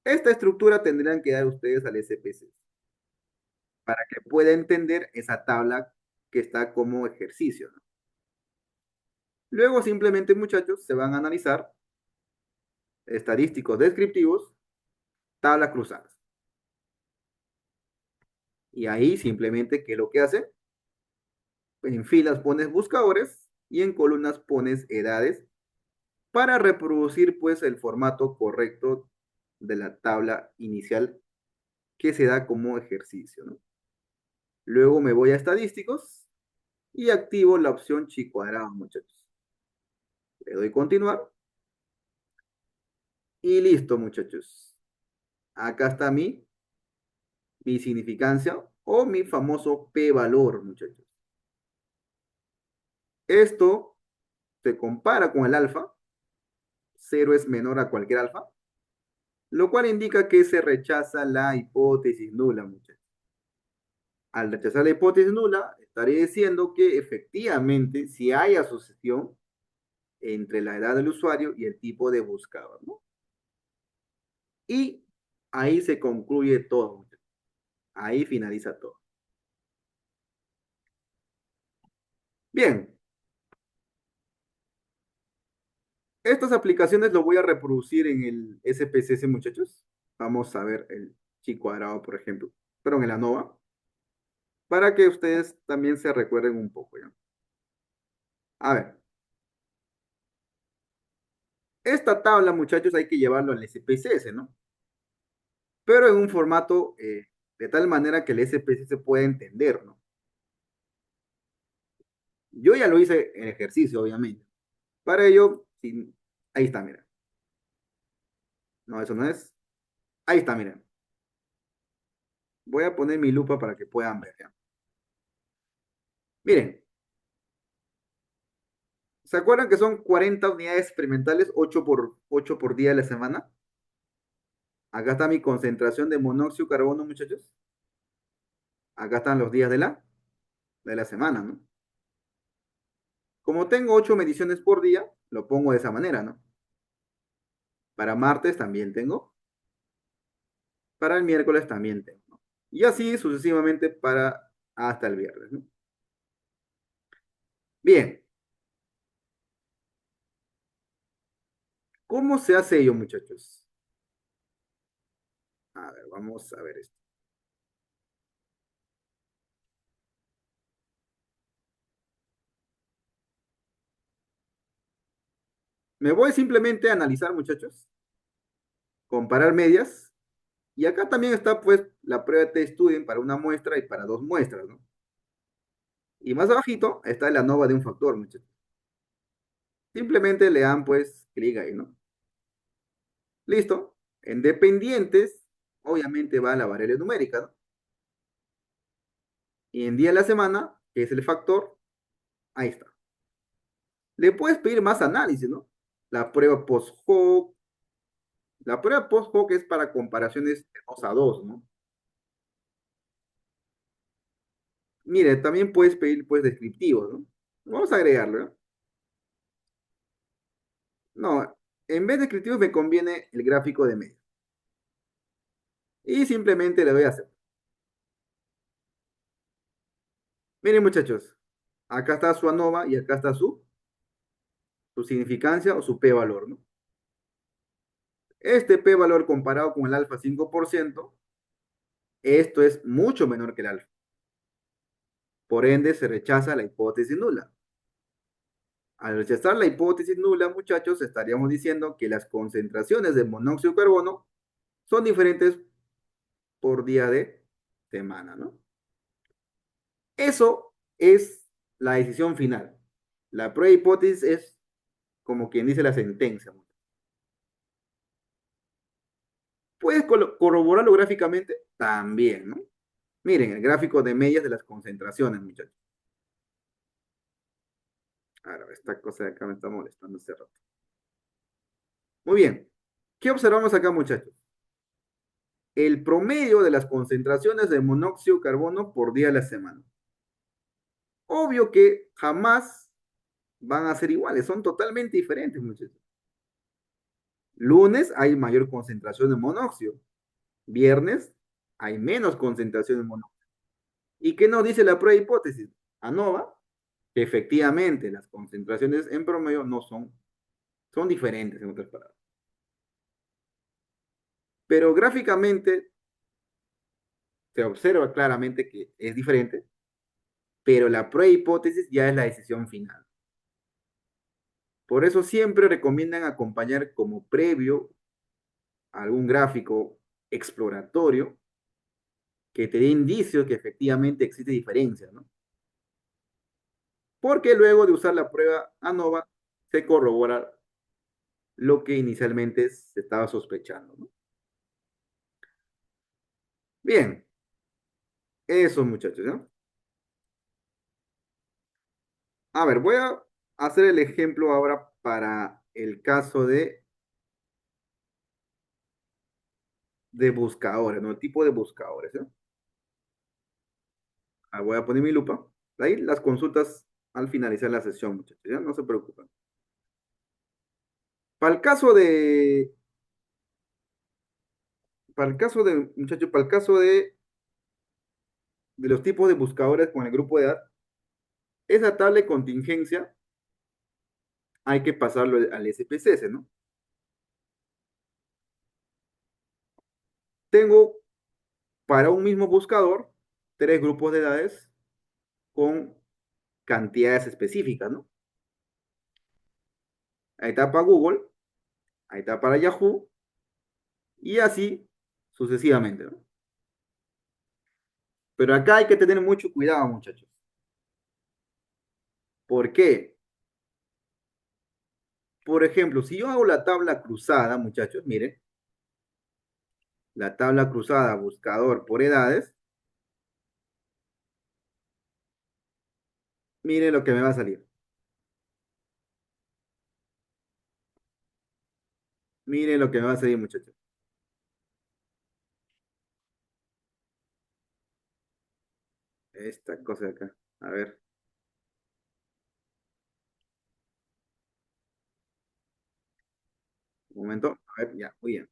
Esta estructura tendrían que dar ustedes al SPC para que pueda entender esa tabla que está como ejercicio, ¿no? Luego simplemente, muchachos, se van a analizar estadísticos descriptivos, tablas cruzadas. Y ahí simplemente, ¿qué es lo que hace? En filas pones buscadores y en columnas pones edades para reproducir pues el formato correcto de la tabla inicial que se da como ejercicio, ¿no? Luego me voy a estadísticos y activo la opción chi cuadrado, muchachos. Le doy continuar. Y listo, muchachos. Acá está mi significancia o mi famoso p-valor, muchachos. Esto se compara con el alfa. 0 es menor a cualquier alfa, lo cual indica que se rechaza la hipótesis nula, muchachos. Al rechazar la hipótesis nula, estaré diciendo que efectivamente si hay asociación entre la edad del usuario y el tipo de buscador, ¿no? Y ahí se concluye todo, muchachos. Ahí finaliza todo. Bien. Estas aplicaciones lo voy a reproducir en el SPSS, muchachos. Vamos a ver el chi cuadrado, por ejemplo, pero en el ANOVA, para que ustedes también se recuerden un poco, ¿ya? A ver. Esta tabla, muchachos, hay que llevarlo al SPSS, ¿no? Pero en un formato de tal manera que el SPSS pueda entender, ¿no? Yo ya lo hice en ejercicio, obviamente. Para ello, ahí está, mira. No, eso no es. Ahí está, miren. Voy a poner mi lupa para que puedan ver, ¿ya? Miren. ¿Se acuerdan que son 40 unidades experimentales, 8 por día de la semana? Acá está mi concentración de monóxido de carbono, muchachos. Acá están los días de la semana, ¿no? Como tengo 8 mediciones por día, lo pongo de esa manera, ¿no? Para martes también tengo. Para el miércoles también tengo, ¿no? Y así sucesivamente para hasta el viernes, ¿no? Bien. ¿Cómo se hace ello, muchachos? A ver, vamos a ver esto. Me voy simplemente a analizar, muchachos. Comparar medias. Y acá también está, pues, la prueba de T-Student para una muestra y para 2 muestras, ¿no? Y más abajito está la ANOVA de un factor, muchachos. Simplemente le dan, pues, clic ahí, ¿no? Listo. En dependientes, obviamente va la variable numérica, ¿no? Y en día de la semana, que es el factor, ahí está. Le puedes pedir más análisis, ¿no? La prueba post-hoc. La prueba post-hoc es para comparaciones de 2 a 2, ¿no? Mire, también puedes pedir, pues, descriptivos, ¿no? Vamos a agregarlo, ¿no? No, en vez de descriptivos me conviene el gráfico de media. Y simplemente le voy a hacer. Miren, muchachos, acá está su ANOVA y acá está su significancia o su p-valor, ¿no? Este p-valor comparado con el alfa 5%, esto es mucho menor que el alfa. Por ende, se rechaza la hipótesis nula. Al rechazar la hipótesis nula, muchachos, estaríamos diciendo que las concentraciones de monóxido de carbono son diferentes por día de semana, ¿no? Eso es la decisión final. La prueba de hipótesis es como quien dice la sentencia. ¿Puedes corroborarlo gráficamente? También, ¿no? Miren, el gráfico de medias de las concentraciones, muchachos. Ahora, esta cosa de acá me está molestando este rato. Muy bien. ¿Qué observamos acá, muchachos? El promedio de las concentraciones de monóxido de carbono por día a la semana. Obvio que jamás van a ser iguales, son totalmente diferentes, muchachos. Lunes hay mayor concentración de monóxido. Viernes hay menos concentración de monóxido. ¿Y qué nos dice la prueba de hipótesis? ANOVA, que efectivamente las concentraciones en promedio no son diferentes, en otras palabras. Pero gráficamente se observa claramente que es diferente, pero la prueba de hipótesis ya es la decisión final. Por eso siempre recomiendan acompañar como previo algún gráfico exploratorio que te dé indicios que efectivamente existe diferencia, ¿no? Porque luego de usar la prueba ANOVA se corrobora lo que inicialmente se estaba sospechando, ¿no? Bien, eso muchachos, ¿no? A ver, voy a hacer el ejemplo ahora para el caso de buscadores, ¿no? El tipo de buscadores, ¿no? Voy a poner mi lupa. Ahí las consultas al finalizar la sesión, muchachos, ¿ya? No se preocupen. Para el caso muchachos, para el caso de los tipos de buscadores con el grupo de edad, esa tabla de contingencia hay que pasarlo al SPSS, ¿no? Tengo para un mismo buscador tres grupos de edades con cantidades específicas, ¿no? Ahí está para Google, ahí está para Yahoo y así sucesivamente, ¿no? Pero acá hay que tener mucho cuidado, muchachos. ¿Por qué? Por ejemplo, si yo hago la tabla cruzada, muchachos, miren, la tabla cruzada buscador por edades, miren lo que me va a salir. Miren lo que me va a salir, muchachos. Esta cosa de acá. A ver. Un momento. A ver, ya, muy bien.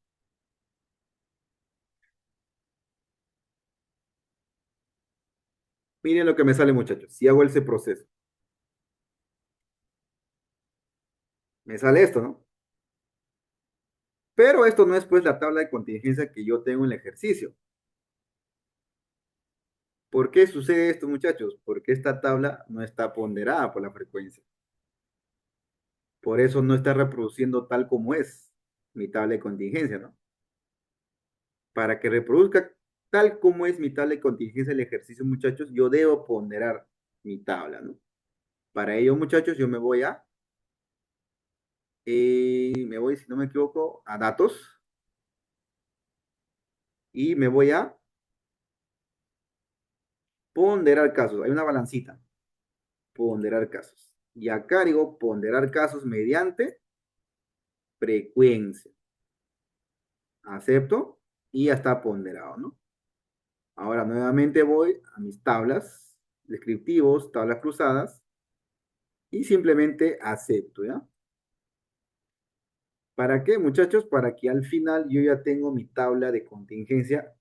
Miren lo que me sale, muchachos. Si hago ese proceso. Me sale esto, ¿no? Pero esto no es pues la tabla de contingencia que yo tengo en el ejercicio. ¿Por qué sucede esto, muchachos? Porque esta tabla no está ponderada por la frecuencia. Por eso no está reproduciendo tal como es mi tabla de contingencia, ¿no? Para que reproduzca tal como es mi tabla de contingencia del ejercicio, muchachos, yo debo ponderar mi tabla, ¿no? Para ello, muchachos, yo me voy, si no me equivoco, a datos y me voy a ponderar casos. Hay una balancita, ponderar casos. Y acá digo ponderar casos mediante frecuencia. Acepto y ya está ponderado, ¿no? Ahora nuevamente voy a mis tablas, descriptivos, tablas cruzadas y simplemente acepto, ¿ya? ¿Para qué, muchachos? Para que al final yo ya tengo mi tabla de contingencia,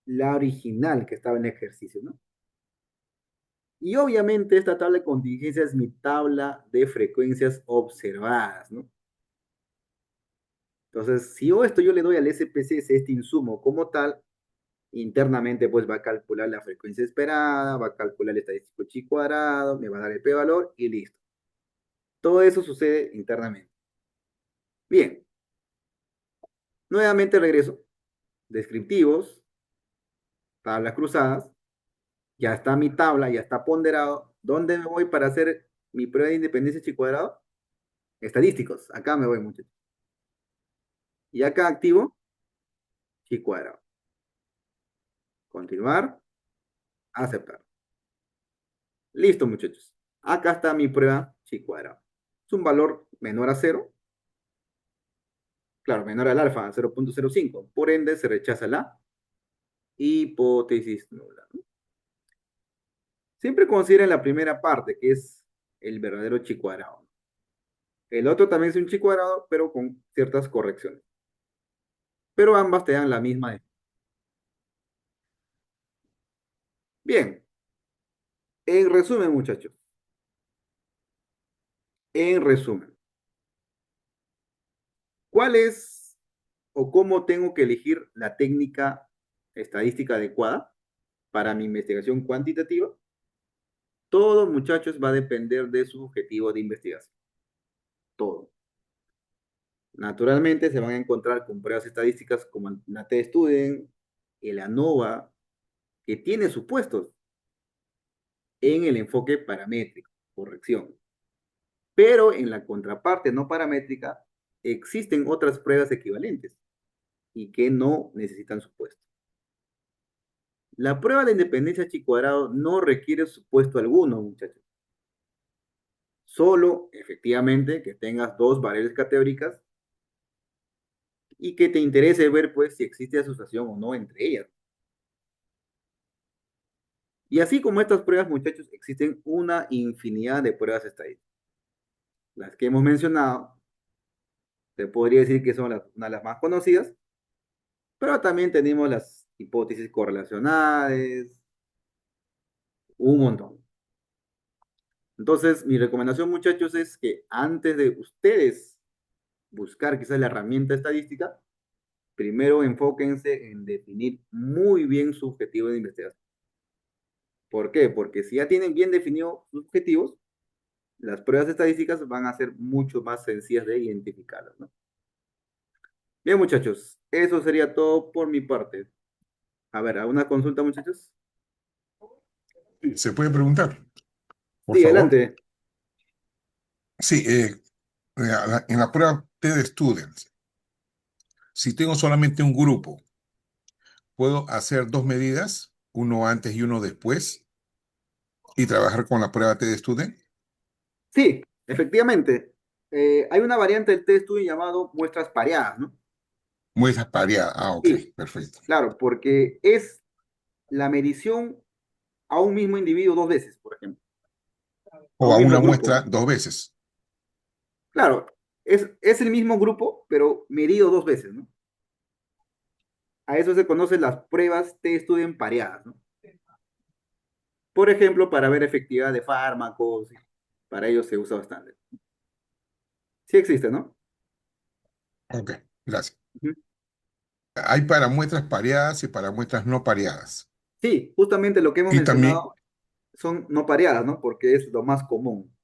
la original que estaba en ejercicio, ¿no? Y obviamente esta tabla de contingencia es mi tabla de frecuencias observadas, ¿no? Entonces, si yo le doy al SPSS este insumo como tal, internamente pues va a calcular la frecuencia esperada, va a calcular el estadístico chi cuadrado, me va a dar el p-valor y listo. Todo eso sucede internamente. Bien, nuevamente regreso. Descriptivos, tablas cruzadas, ya está mi tabla, ya está ponderado. ¿Dónde me voy para hacer mi prueba de independencia chi cuadrado? Estadísticos, acá me voy, muchachos. Y acá activo chi cuadrado. Continuar, aceptar. Listo, muchachos. Acá está mi prueba chi cuadrado. Es un valor menor a cero, claro, menor al alfa, 0,05. Por ende, se rechaza la hipótesis nula, ¿no? Siempre consideren la primera parte, que es el verdadero chi cuadrado. El otro también es un chi cuadrado, pero con ciertas correcciones. Pero ambas te dan la misma. Bien, en resumen, muchachos, en resumen, ¿cuál es o cómo tengo que elegir la técnica estadística adecuada para mi investigación cuantitativa? Todo, muchachos, va a depender de su objetivo de investigación. Todo. Naturalmente se van a encontrar con pruebas estadísticas como la T-Student, el ANOVA, que tiene supuestos en el enfoque paramétrico, corrección. Pero en la contraparte no paramétrica existen otras pruebas equivalentes y que no necesitan supuesto. La prueba de independencia chi cuadrado no requiere supuesto alguno, muchachos. Solo, efectivamente, que tengas dos variables categóricas y que te interese ver, pues, si existe asociación o no entre ellas. Y así como estas pruebas, muchachos, existen una infinidad de pruebas estadísticas. Las que hemos mencionado, se podría decir que son una de las más conocidas, pero también tenemos las hipótesis correlacionales, un montón. Entonces, mi recomendación, muchachos, es que antes de ustedes buscar quizás la herramienta estadística, primero enfóquense en definir muy bien su objetivo de investigación. ¿Por qué? Porque si ya tienen bien definidos sus objetivos, las pruebas estadísticas van a ser mucho más sencillas de identificarlas, ¿no? Bien, muchachos, eso sería todo por mi parte. A ver, ¿alguna consulta, muchachos? ¿Se puede preguntar, por Sí, favor? adelante. Sí, en la prueba T de Students, si tengo solamente un grupo, ¿puedo hacer dos medidas, uno antes y uno después, y trabajar con la prueba T de Student? Sí, efectivamente. Hay una variante del test tuyo llamado muestras pareadas, ¿no? Muestras pareadas. Ah, ok, Sí, perfecto. claro, porque es la medición a un mismo individuo dos veces, por ejemplo, a O un a mismo una muestra grupo. dos veces. Claro, es el mismo grupo, pero medido dos veces, ¿no? A eso se conocen las pruebas T-Student pareadas, ¿no? Por ejemplo, para ver efectividad de fármacos, para ello se usa bastante. Sí existe, ¿no? Ok, gracias. Ujú. Hay para muestras pareadas y para muestras no pareadas. Sí, justamente lo que hemos Y también, mencionado son no pareadas, ¿no? Porque es lo más común.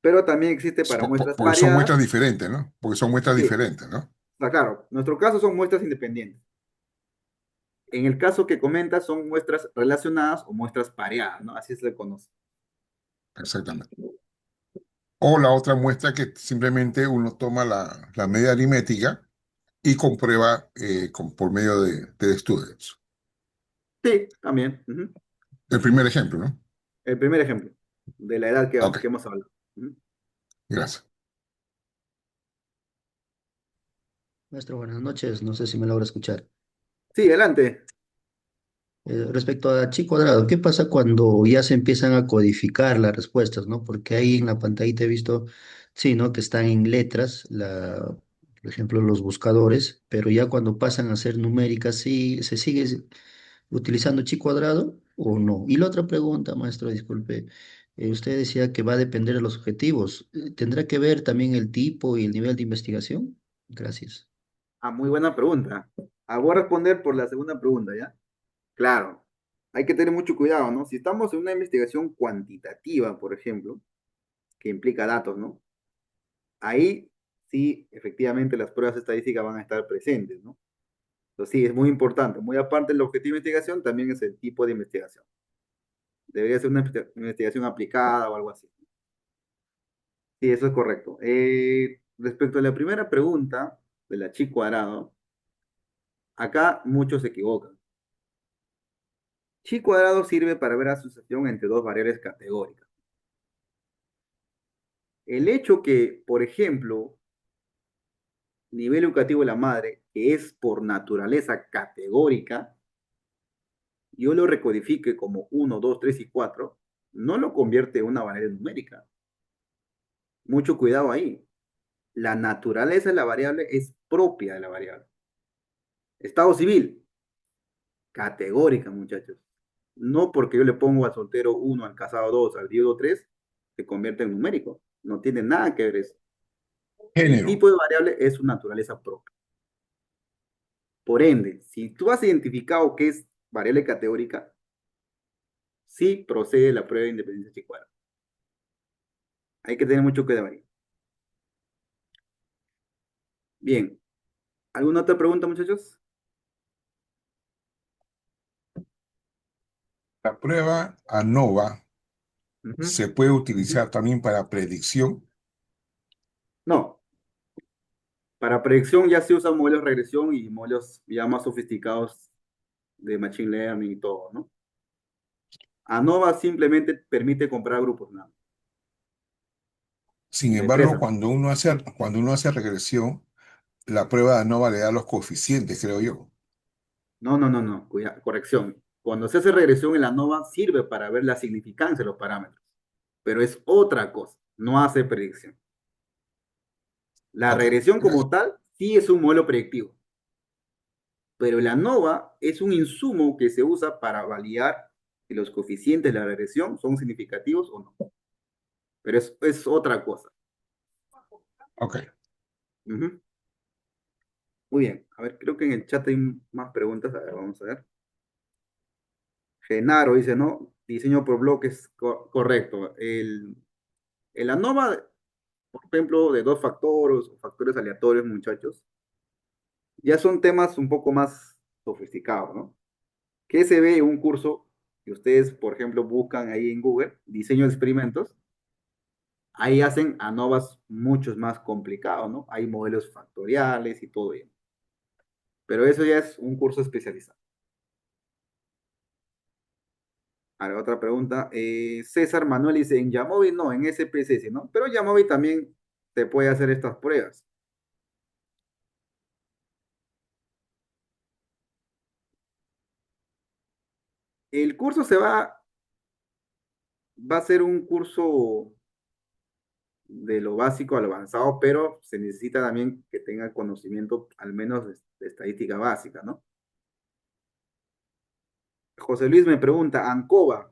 Pero también existe para muestras porque son muestras pareadas. diferentes, ¿no? Porque son muestras Sí, diferentes, ¿no? está claro. En nuestro caso son muestras independientes. En el caso que comentas son muestras relacionadas o muestras pareadas, ¿no? Así se le conoce. Exactamente. O la otra muestra que simplemente uno toma la media aritmética y comprueba por medio de estudios. Sí, también. Ujú. El primer ejemplo, ¿no? El primer ejemplo de la edad Ok, que hemos hablado. Ujú. gracias. Maestro, buenas noches. No sé si me logra escuchar. Sí, adelante. Respecto a chi cuadrado, ¿qué pasa cuando ya se empiezan a codificar las respuestas, ¿no? Porque ahí en la pantallita he visto, sí, ¿no? Que están en letras, por ejemplo, los buscadores, pero ya cuando pasan a ser numéricas, ¿sí se sigue utilizando chi cuadrado o no? Y la otra pregunta, maestro, disculpe, usted decía que va a depender de los objetivos. ¿Tendrá que ver también el tipo y el nivel de investigación? Gracias. Ah, muy buena pregunta. Voy a responder por la segunda pregunta, ¿ya? Claro, hay que tener mucho cuidado, ¿no? Si estamos en una investigación cuantitativa, por ejemplo, que implica datos, ¿no? Ahí sí, efectivamente, las pruebas estadísticas van a estar presentes, ¿no? Entonces sí, es muy importante. Muy aparte del objetivo de investigación, también es el tipo de investigación. Debería ser una investigación aplicada o algo así. Sí, eso es correcto. Respecto a la primera pregunta de la chi cuadrado, acá muchos se equivocan. Chi cuadrado sirve para ver asociación entre dos variables categóricas. El hecho que, por ejemplo, nivel educativo de la madre, que es por naturaleza categórica, yo lo recodifique como 1, 2, 3 y 4, no lo convierte en una variable numérica. Mucho cuidado ahí. La naturaleza de la variable es propia de la variable. Estado civil, categórica, muchachos. No porque yo le pongo al soltero 1, al casado 2, al viudo 3, se convierte en numérico. No tiene nada que ver eso. El Género. tipo de variable es su naturaleza propia. Por ende, si tú has identificado que es variable categórica, sí procede la prueba de independencia chicuara. Hay que tener mucho cuidado ahí. Bien. ¿Alguna otra pregunta, muchachos? La prueba ANOVA Ujú. se puede utilizar también para predicción. No, para predicción ya se usan modelos de regresión y modelos ya más sofisticados de Machine Learning y todo, ¿no? ANOVA simplemente permite comprar grupos, nada, Sin de embargo, 3 a. cuando uno hace regresión, la prueba de ANOVA le da los coeficientes, creo yo. No, no, no, no, corrección. Cuando se hace regresión en la ANOVA sirve para ver la significancia de los parámetros, pero es otra cosa, no hace predicción. La Ok, regresión como gracias. tal sí es un modelo predictivo, pero la ANOVA es un insumo que se usa para validar si los coeficientes de la regresión son significativos o no. Pero es otra cosa. Ok. Ujú. Muy bien. A ver, creo que en el chat hay más preguntas. A ver, vamos a ver. Genaro dice, ¿no? Diseño por bloques, correcto. El ANOVA, por ejemplo, de dos factores o factores aleatorios, muchachos, ya son temas un poco más sofisticados, ¿no? ¿Qué se ve en un curso que ustedes, por ejemplo, buscan ahí en Google, diseño de experimentos? Ahí hacen ANOVAs muchos más complicados, ¿no? Hay modelos factoriales y todo ello. Pero eso ya es un curso especializado. Ahora, otra pregunta. César Manuel dice, en Yamovi no, en SPSS, ¿no? Pero Yamovi también te puede hacer estas pruebas. El curso va a ser un curso de lo básico a lo avanzado, pero se necesita también que tenga conocimiento al menos de estadística básica, ¿no? José Luis me pregunta, ANCOVA.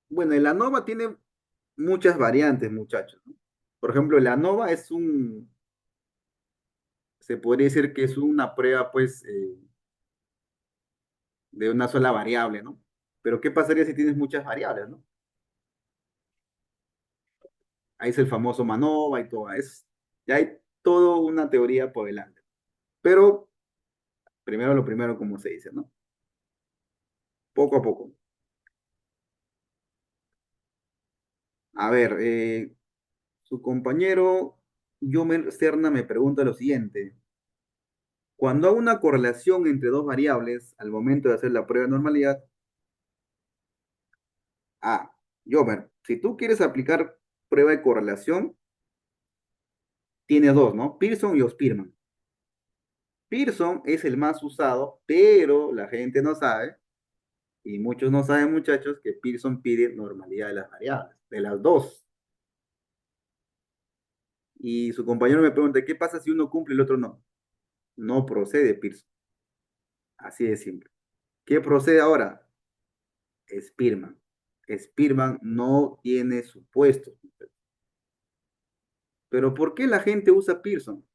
Bueno, el ANOVA tiene muchas variantes, muchachos, ¿no? Por ejemplo, el ANOVA se podría decir que es una prueba, pues, de una sola variable, ¿no? Pero ¿qué pasaría si tienes muchas variables, ¿no? Ahí es el famoso MANOVA y todo. Ya hay toda una teoría por delante. Pero primero lo primero, como se dice, ¿no? Poco a poco. A ver, su compañero Yomer Serna me pregunta lo siguiente. Cuando hay una correlación entre dos variables al momento de hacer la prueba de normalidad, Yomer, si tú quieres aplicar prueba de correlación, tiene dos, ¿no? Pearson y Spearman. Pearson es el más usado, pero la gente no sabe, y muchos no saben, muchachos, que Pearson pide normalidad de las variables, de las dos. Y su compañero me pregunta, ¿qué pasa si uno cumple y el otro no? No procede Pearson. Así de simple. ¿Qué procede ahora? Spearman. Spearman no tiene supuestos. Pero ¿por qué la gente usa Pearson?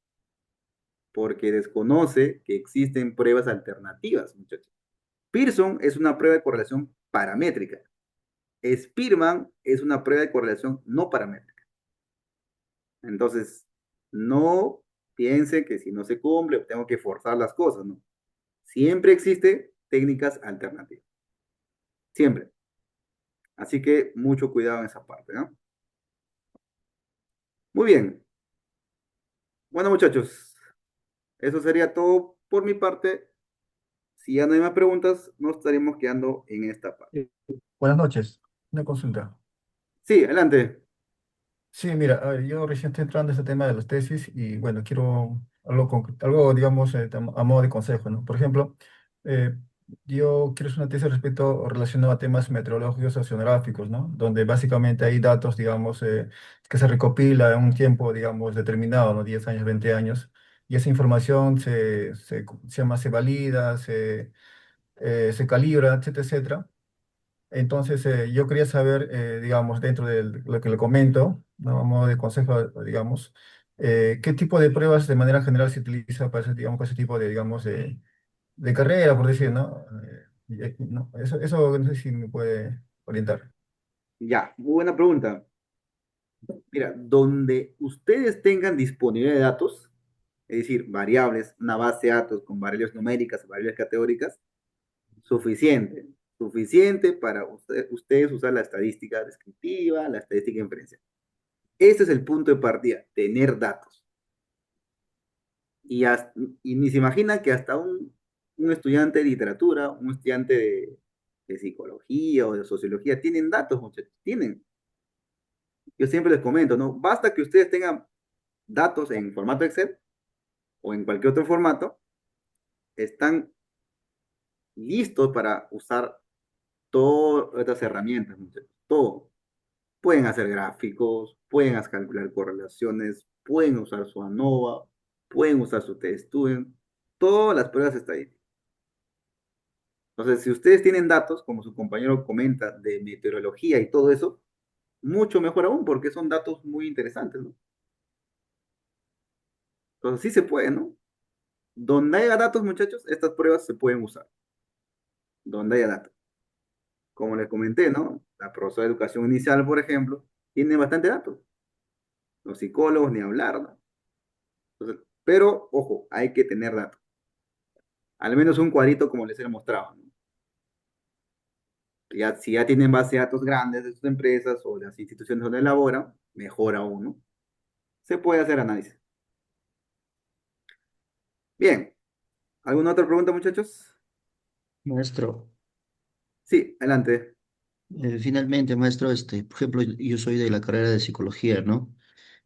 Porque desconoce que existen pruebas alternativas, muchachos. Pearson es una prueba de correlación paramétrica. Spearman es una prueba de correlación no paramétrica. Entonces, no piense que si no se cumple, tengo que forzar las cosas, ¿no? Siempre existen técnicas alternativas. Siempre. Así que mucho cuidado en esa parte, ¿no? Muy bien. Bueno, muchachos, eso sería todo por mi parte. Si ya no hay más preguntas, nos estaremos quedando en esta parte. Buenas noches. Una consulta. Sí, adelante. Sí, mira, a ver, yo recién estoy entrando a este tema de las tesis y bueno, quiero algo, algo digamos, a modo de consejo, ¿no? Por ejemplo, eh, yo quiero hacer una tesis respecto o relacionado a temas meteorológicos oceanográficos, ¿no? Donde básicamente hay datos, digamos, que se recopila en un tiempo, digamos, determinado, ¿no? 10 años, 20 años, y esa información se llama, se valida, se calibra, etcétera, etcétera. Entonces, yo quería saber, digamos, dentro de lo que le comento, ¿no? A modo de consejo, digamos, qué tipo de pruebas de manera general se utiliza para ese, digamos, para ese tipo de, digamos, de carrera, por decir, ¿no? No, eso no sé si me puede orientar. Ya, muy buena pregunta. Mira, donde ustedes tengan disponibilidad de datos, es decir, variables, una base de datos con variables numéricas, variables categóricas, suficiente. Suficiente para ustedes usar la estadística descriptiva, la estadística inferencial. Ese es el punto de partida, tener datos. Y, y ni se imagina que hasta un estudiante de literatura, un estudiante de psicología o de sociología, tienen datos, muchachos, tienen. Yo siempre les comento, ¿no? Basta que ustedes tengan datos en formato Excel o en cualquier otro formato, están listos para usar todas estas herramientas, muchachos. Todo. Pueden hacer gráficos, pueden calcular correlaciones, pueden usar su ANOVA, pueden usar su test-student, todas las pruebas estadísticas. Entonces, si ustedes tienen datos, como su compañero comenta, de meteorología y todo eso, mucho mejor aún, porque son datos muy interesantes, ¿no? Entonces, sí se puede, ¿no? Donde haya datos, muchachos, estas pruebas se pueden usar. Donde haya datos. Como les comenté, ¿no? La profesora de educación inicial, por ejemplo, tiene bastante datos. Los psicólogos ni hablar, ¿no? Entonces, pero, ojo, hay que tener datos. Al menos un cuadrito como les he mostrado, ¿no? Ya, si ya tienen base de datos grandes de sus empresas o de las instituciones donde elaboran, mejor aún, ¿no? Se puede hacer análisis. Bien, ¿alguna otra pregunta, muchachos? Maestro, Sí, adelante. finalmente, maestro, por ejemplo, yo soy de la carrera de psicología, ¿no?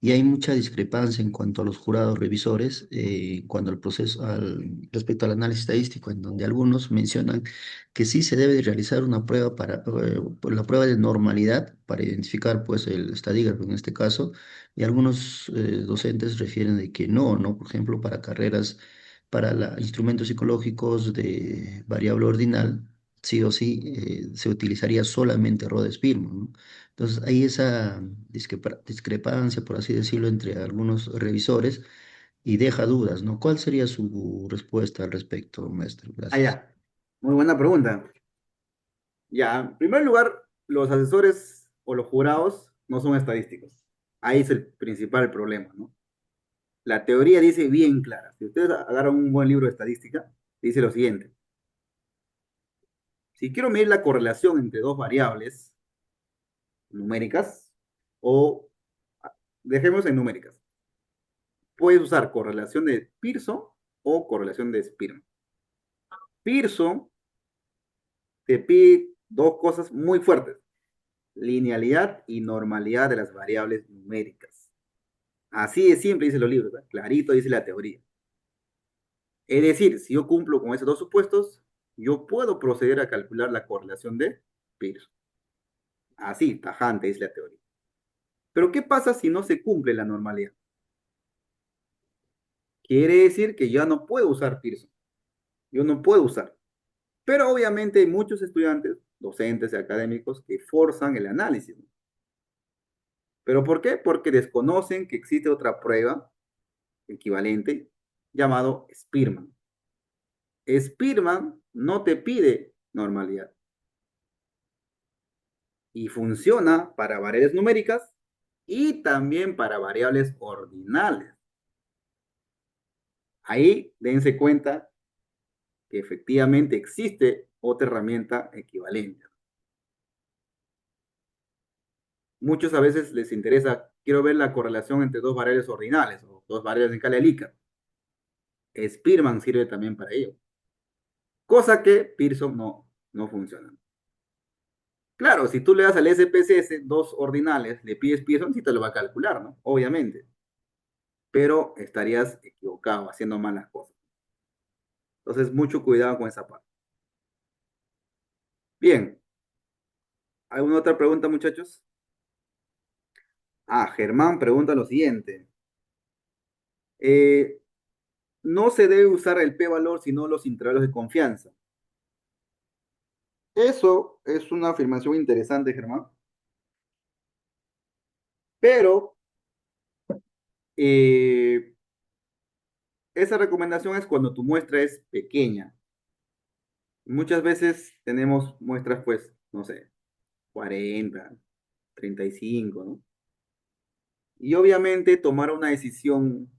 Y hay mucha discrepancia en cuanto a los jurados revisores, cuando al proceso, respecto al análisis estadístico, en donde algunos mencionan que sí se debe de realizar una prueba por la prueba de normalidad para identificar, pues, el estadígrafo en este caso, y algunos docentes refieren de que no, ¿no? Por ejemplo, para carreras, para instrumentos psicológicos de variable ordinal, sí o sí, se utilizaría solamente Rhodes-Spearman, ¿no? Entonces hay esa discrepancia, por así decirlo, entre algunos revisores y deja dudas, ¿no? ¿Cuál sería su respuesta al respecto, maestro? Ah, Gracias. ya. Muy buena pregunta. Ya, en primer lugar, los asesores o los jurados no son estadísticos. Ahí es el principal problema, ¿no? La teoría dice bien clara. Si ustedes agarran un buen libro de estadística, dice lo siguiente. Si quiero medir la correlación entre dos variables numéricas, o dejemos en numéricas, puedes usar correlación de Pearson o correlación de Spearman. Pearson te pide dos cosas muy fuertes: linealidad y normalidad de las variables numéricas. Así de simple dice los libros, ¿verdad? Clarito dice la teoría. Es decir, si yo cumplo con esos dos supuestos, yo puedo proceder a calcular la correlación de Pearson. Así, tajante dice la teoría. Pero ¿qué pasa si no se cumple la normalidad? Quiere decir que ya no puedo usar Pearson. Yo no puedo usar. Pero obviamente hay muchos estudiantes, docentes y académicos que forzan el análisis, ¿no? ¿Pero por qué? Porque desconocen que existe otra prueba equivalente llamado Spearman. Spearman no te pide normalidad y funciona para variables numéricas y también para variables ordinales. Ahí dense cuenta que efectivamente existe otra herramienta equivalente. Muchos a veces les interesa, quiero ver la correlación entre dos variables ordinales o dos variables en escala de Likert. Spearman sirve también para ello, cosa que Pearson no funciona. Claro, si tú le das al SPSS dos ordinales, le pides Pearson, sí te lo va a calcular, ¿no? Obviamente. Pero estarías equivocado, haciendo mal las cosas. Entonces, mucho cuidado con esa parte. Bien. ¿Alguna otra pregunta, muchachos? Germán pregunta lo siguiente. Eh, no se debe usar el p-valor, sino los intervalos de confianza. Eso es una afirmación interesante, Germán. Pero eh, esa recomendación es cuando tu muestra es pequeña. Muchas veces tenemos muestras, pues, no sé, 40, 35, ¿no? Y obviamente tomar una decisión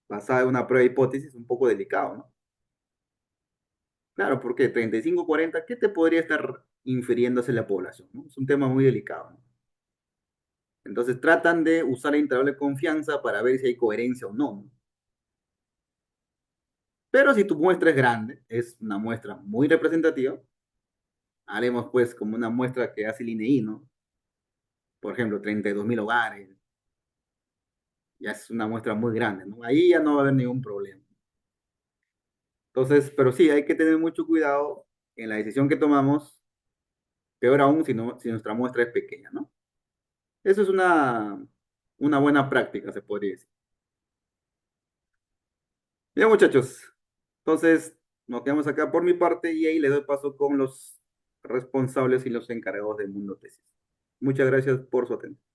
basada en una prueba de hipótesis es un poco delicado, ¿no? Claro, porque 35, 40, ¿qué te podría estar infiriéndose la población? ¿No? Es un tema muy delicado, ¿no? Entonces tratan de usar el intervalo de confianza para ver si hay coherencia o no, ¿no? Pero si tu muestra es grande, es una muestra muy representativa, haremos pues como una muestra que hace el INEI, ¿no? Por ejemplo, 32.000 hogares, ya es una muestra muy grande, ¿no? Ahí ya no va a haber ningún problema. Entonces, pero sí, hay que tener mucho cuidado en la decisión que tomamos, peor aún si nuestra muestra es pequeña, ¿no? Eso es una buena práctica, se podría decir. Bien, muchachos. Entonces, nos quedamos acá por mi parte y ahí le doy paso con los responsables y los encargados del mundo tesis. Muchas gracias por su atención.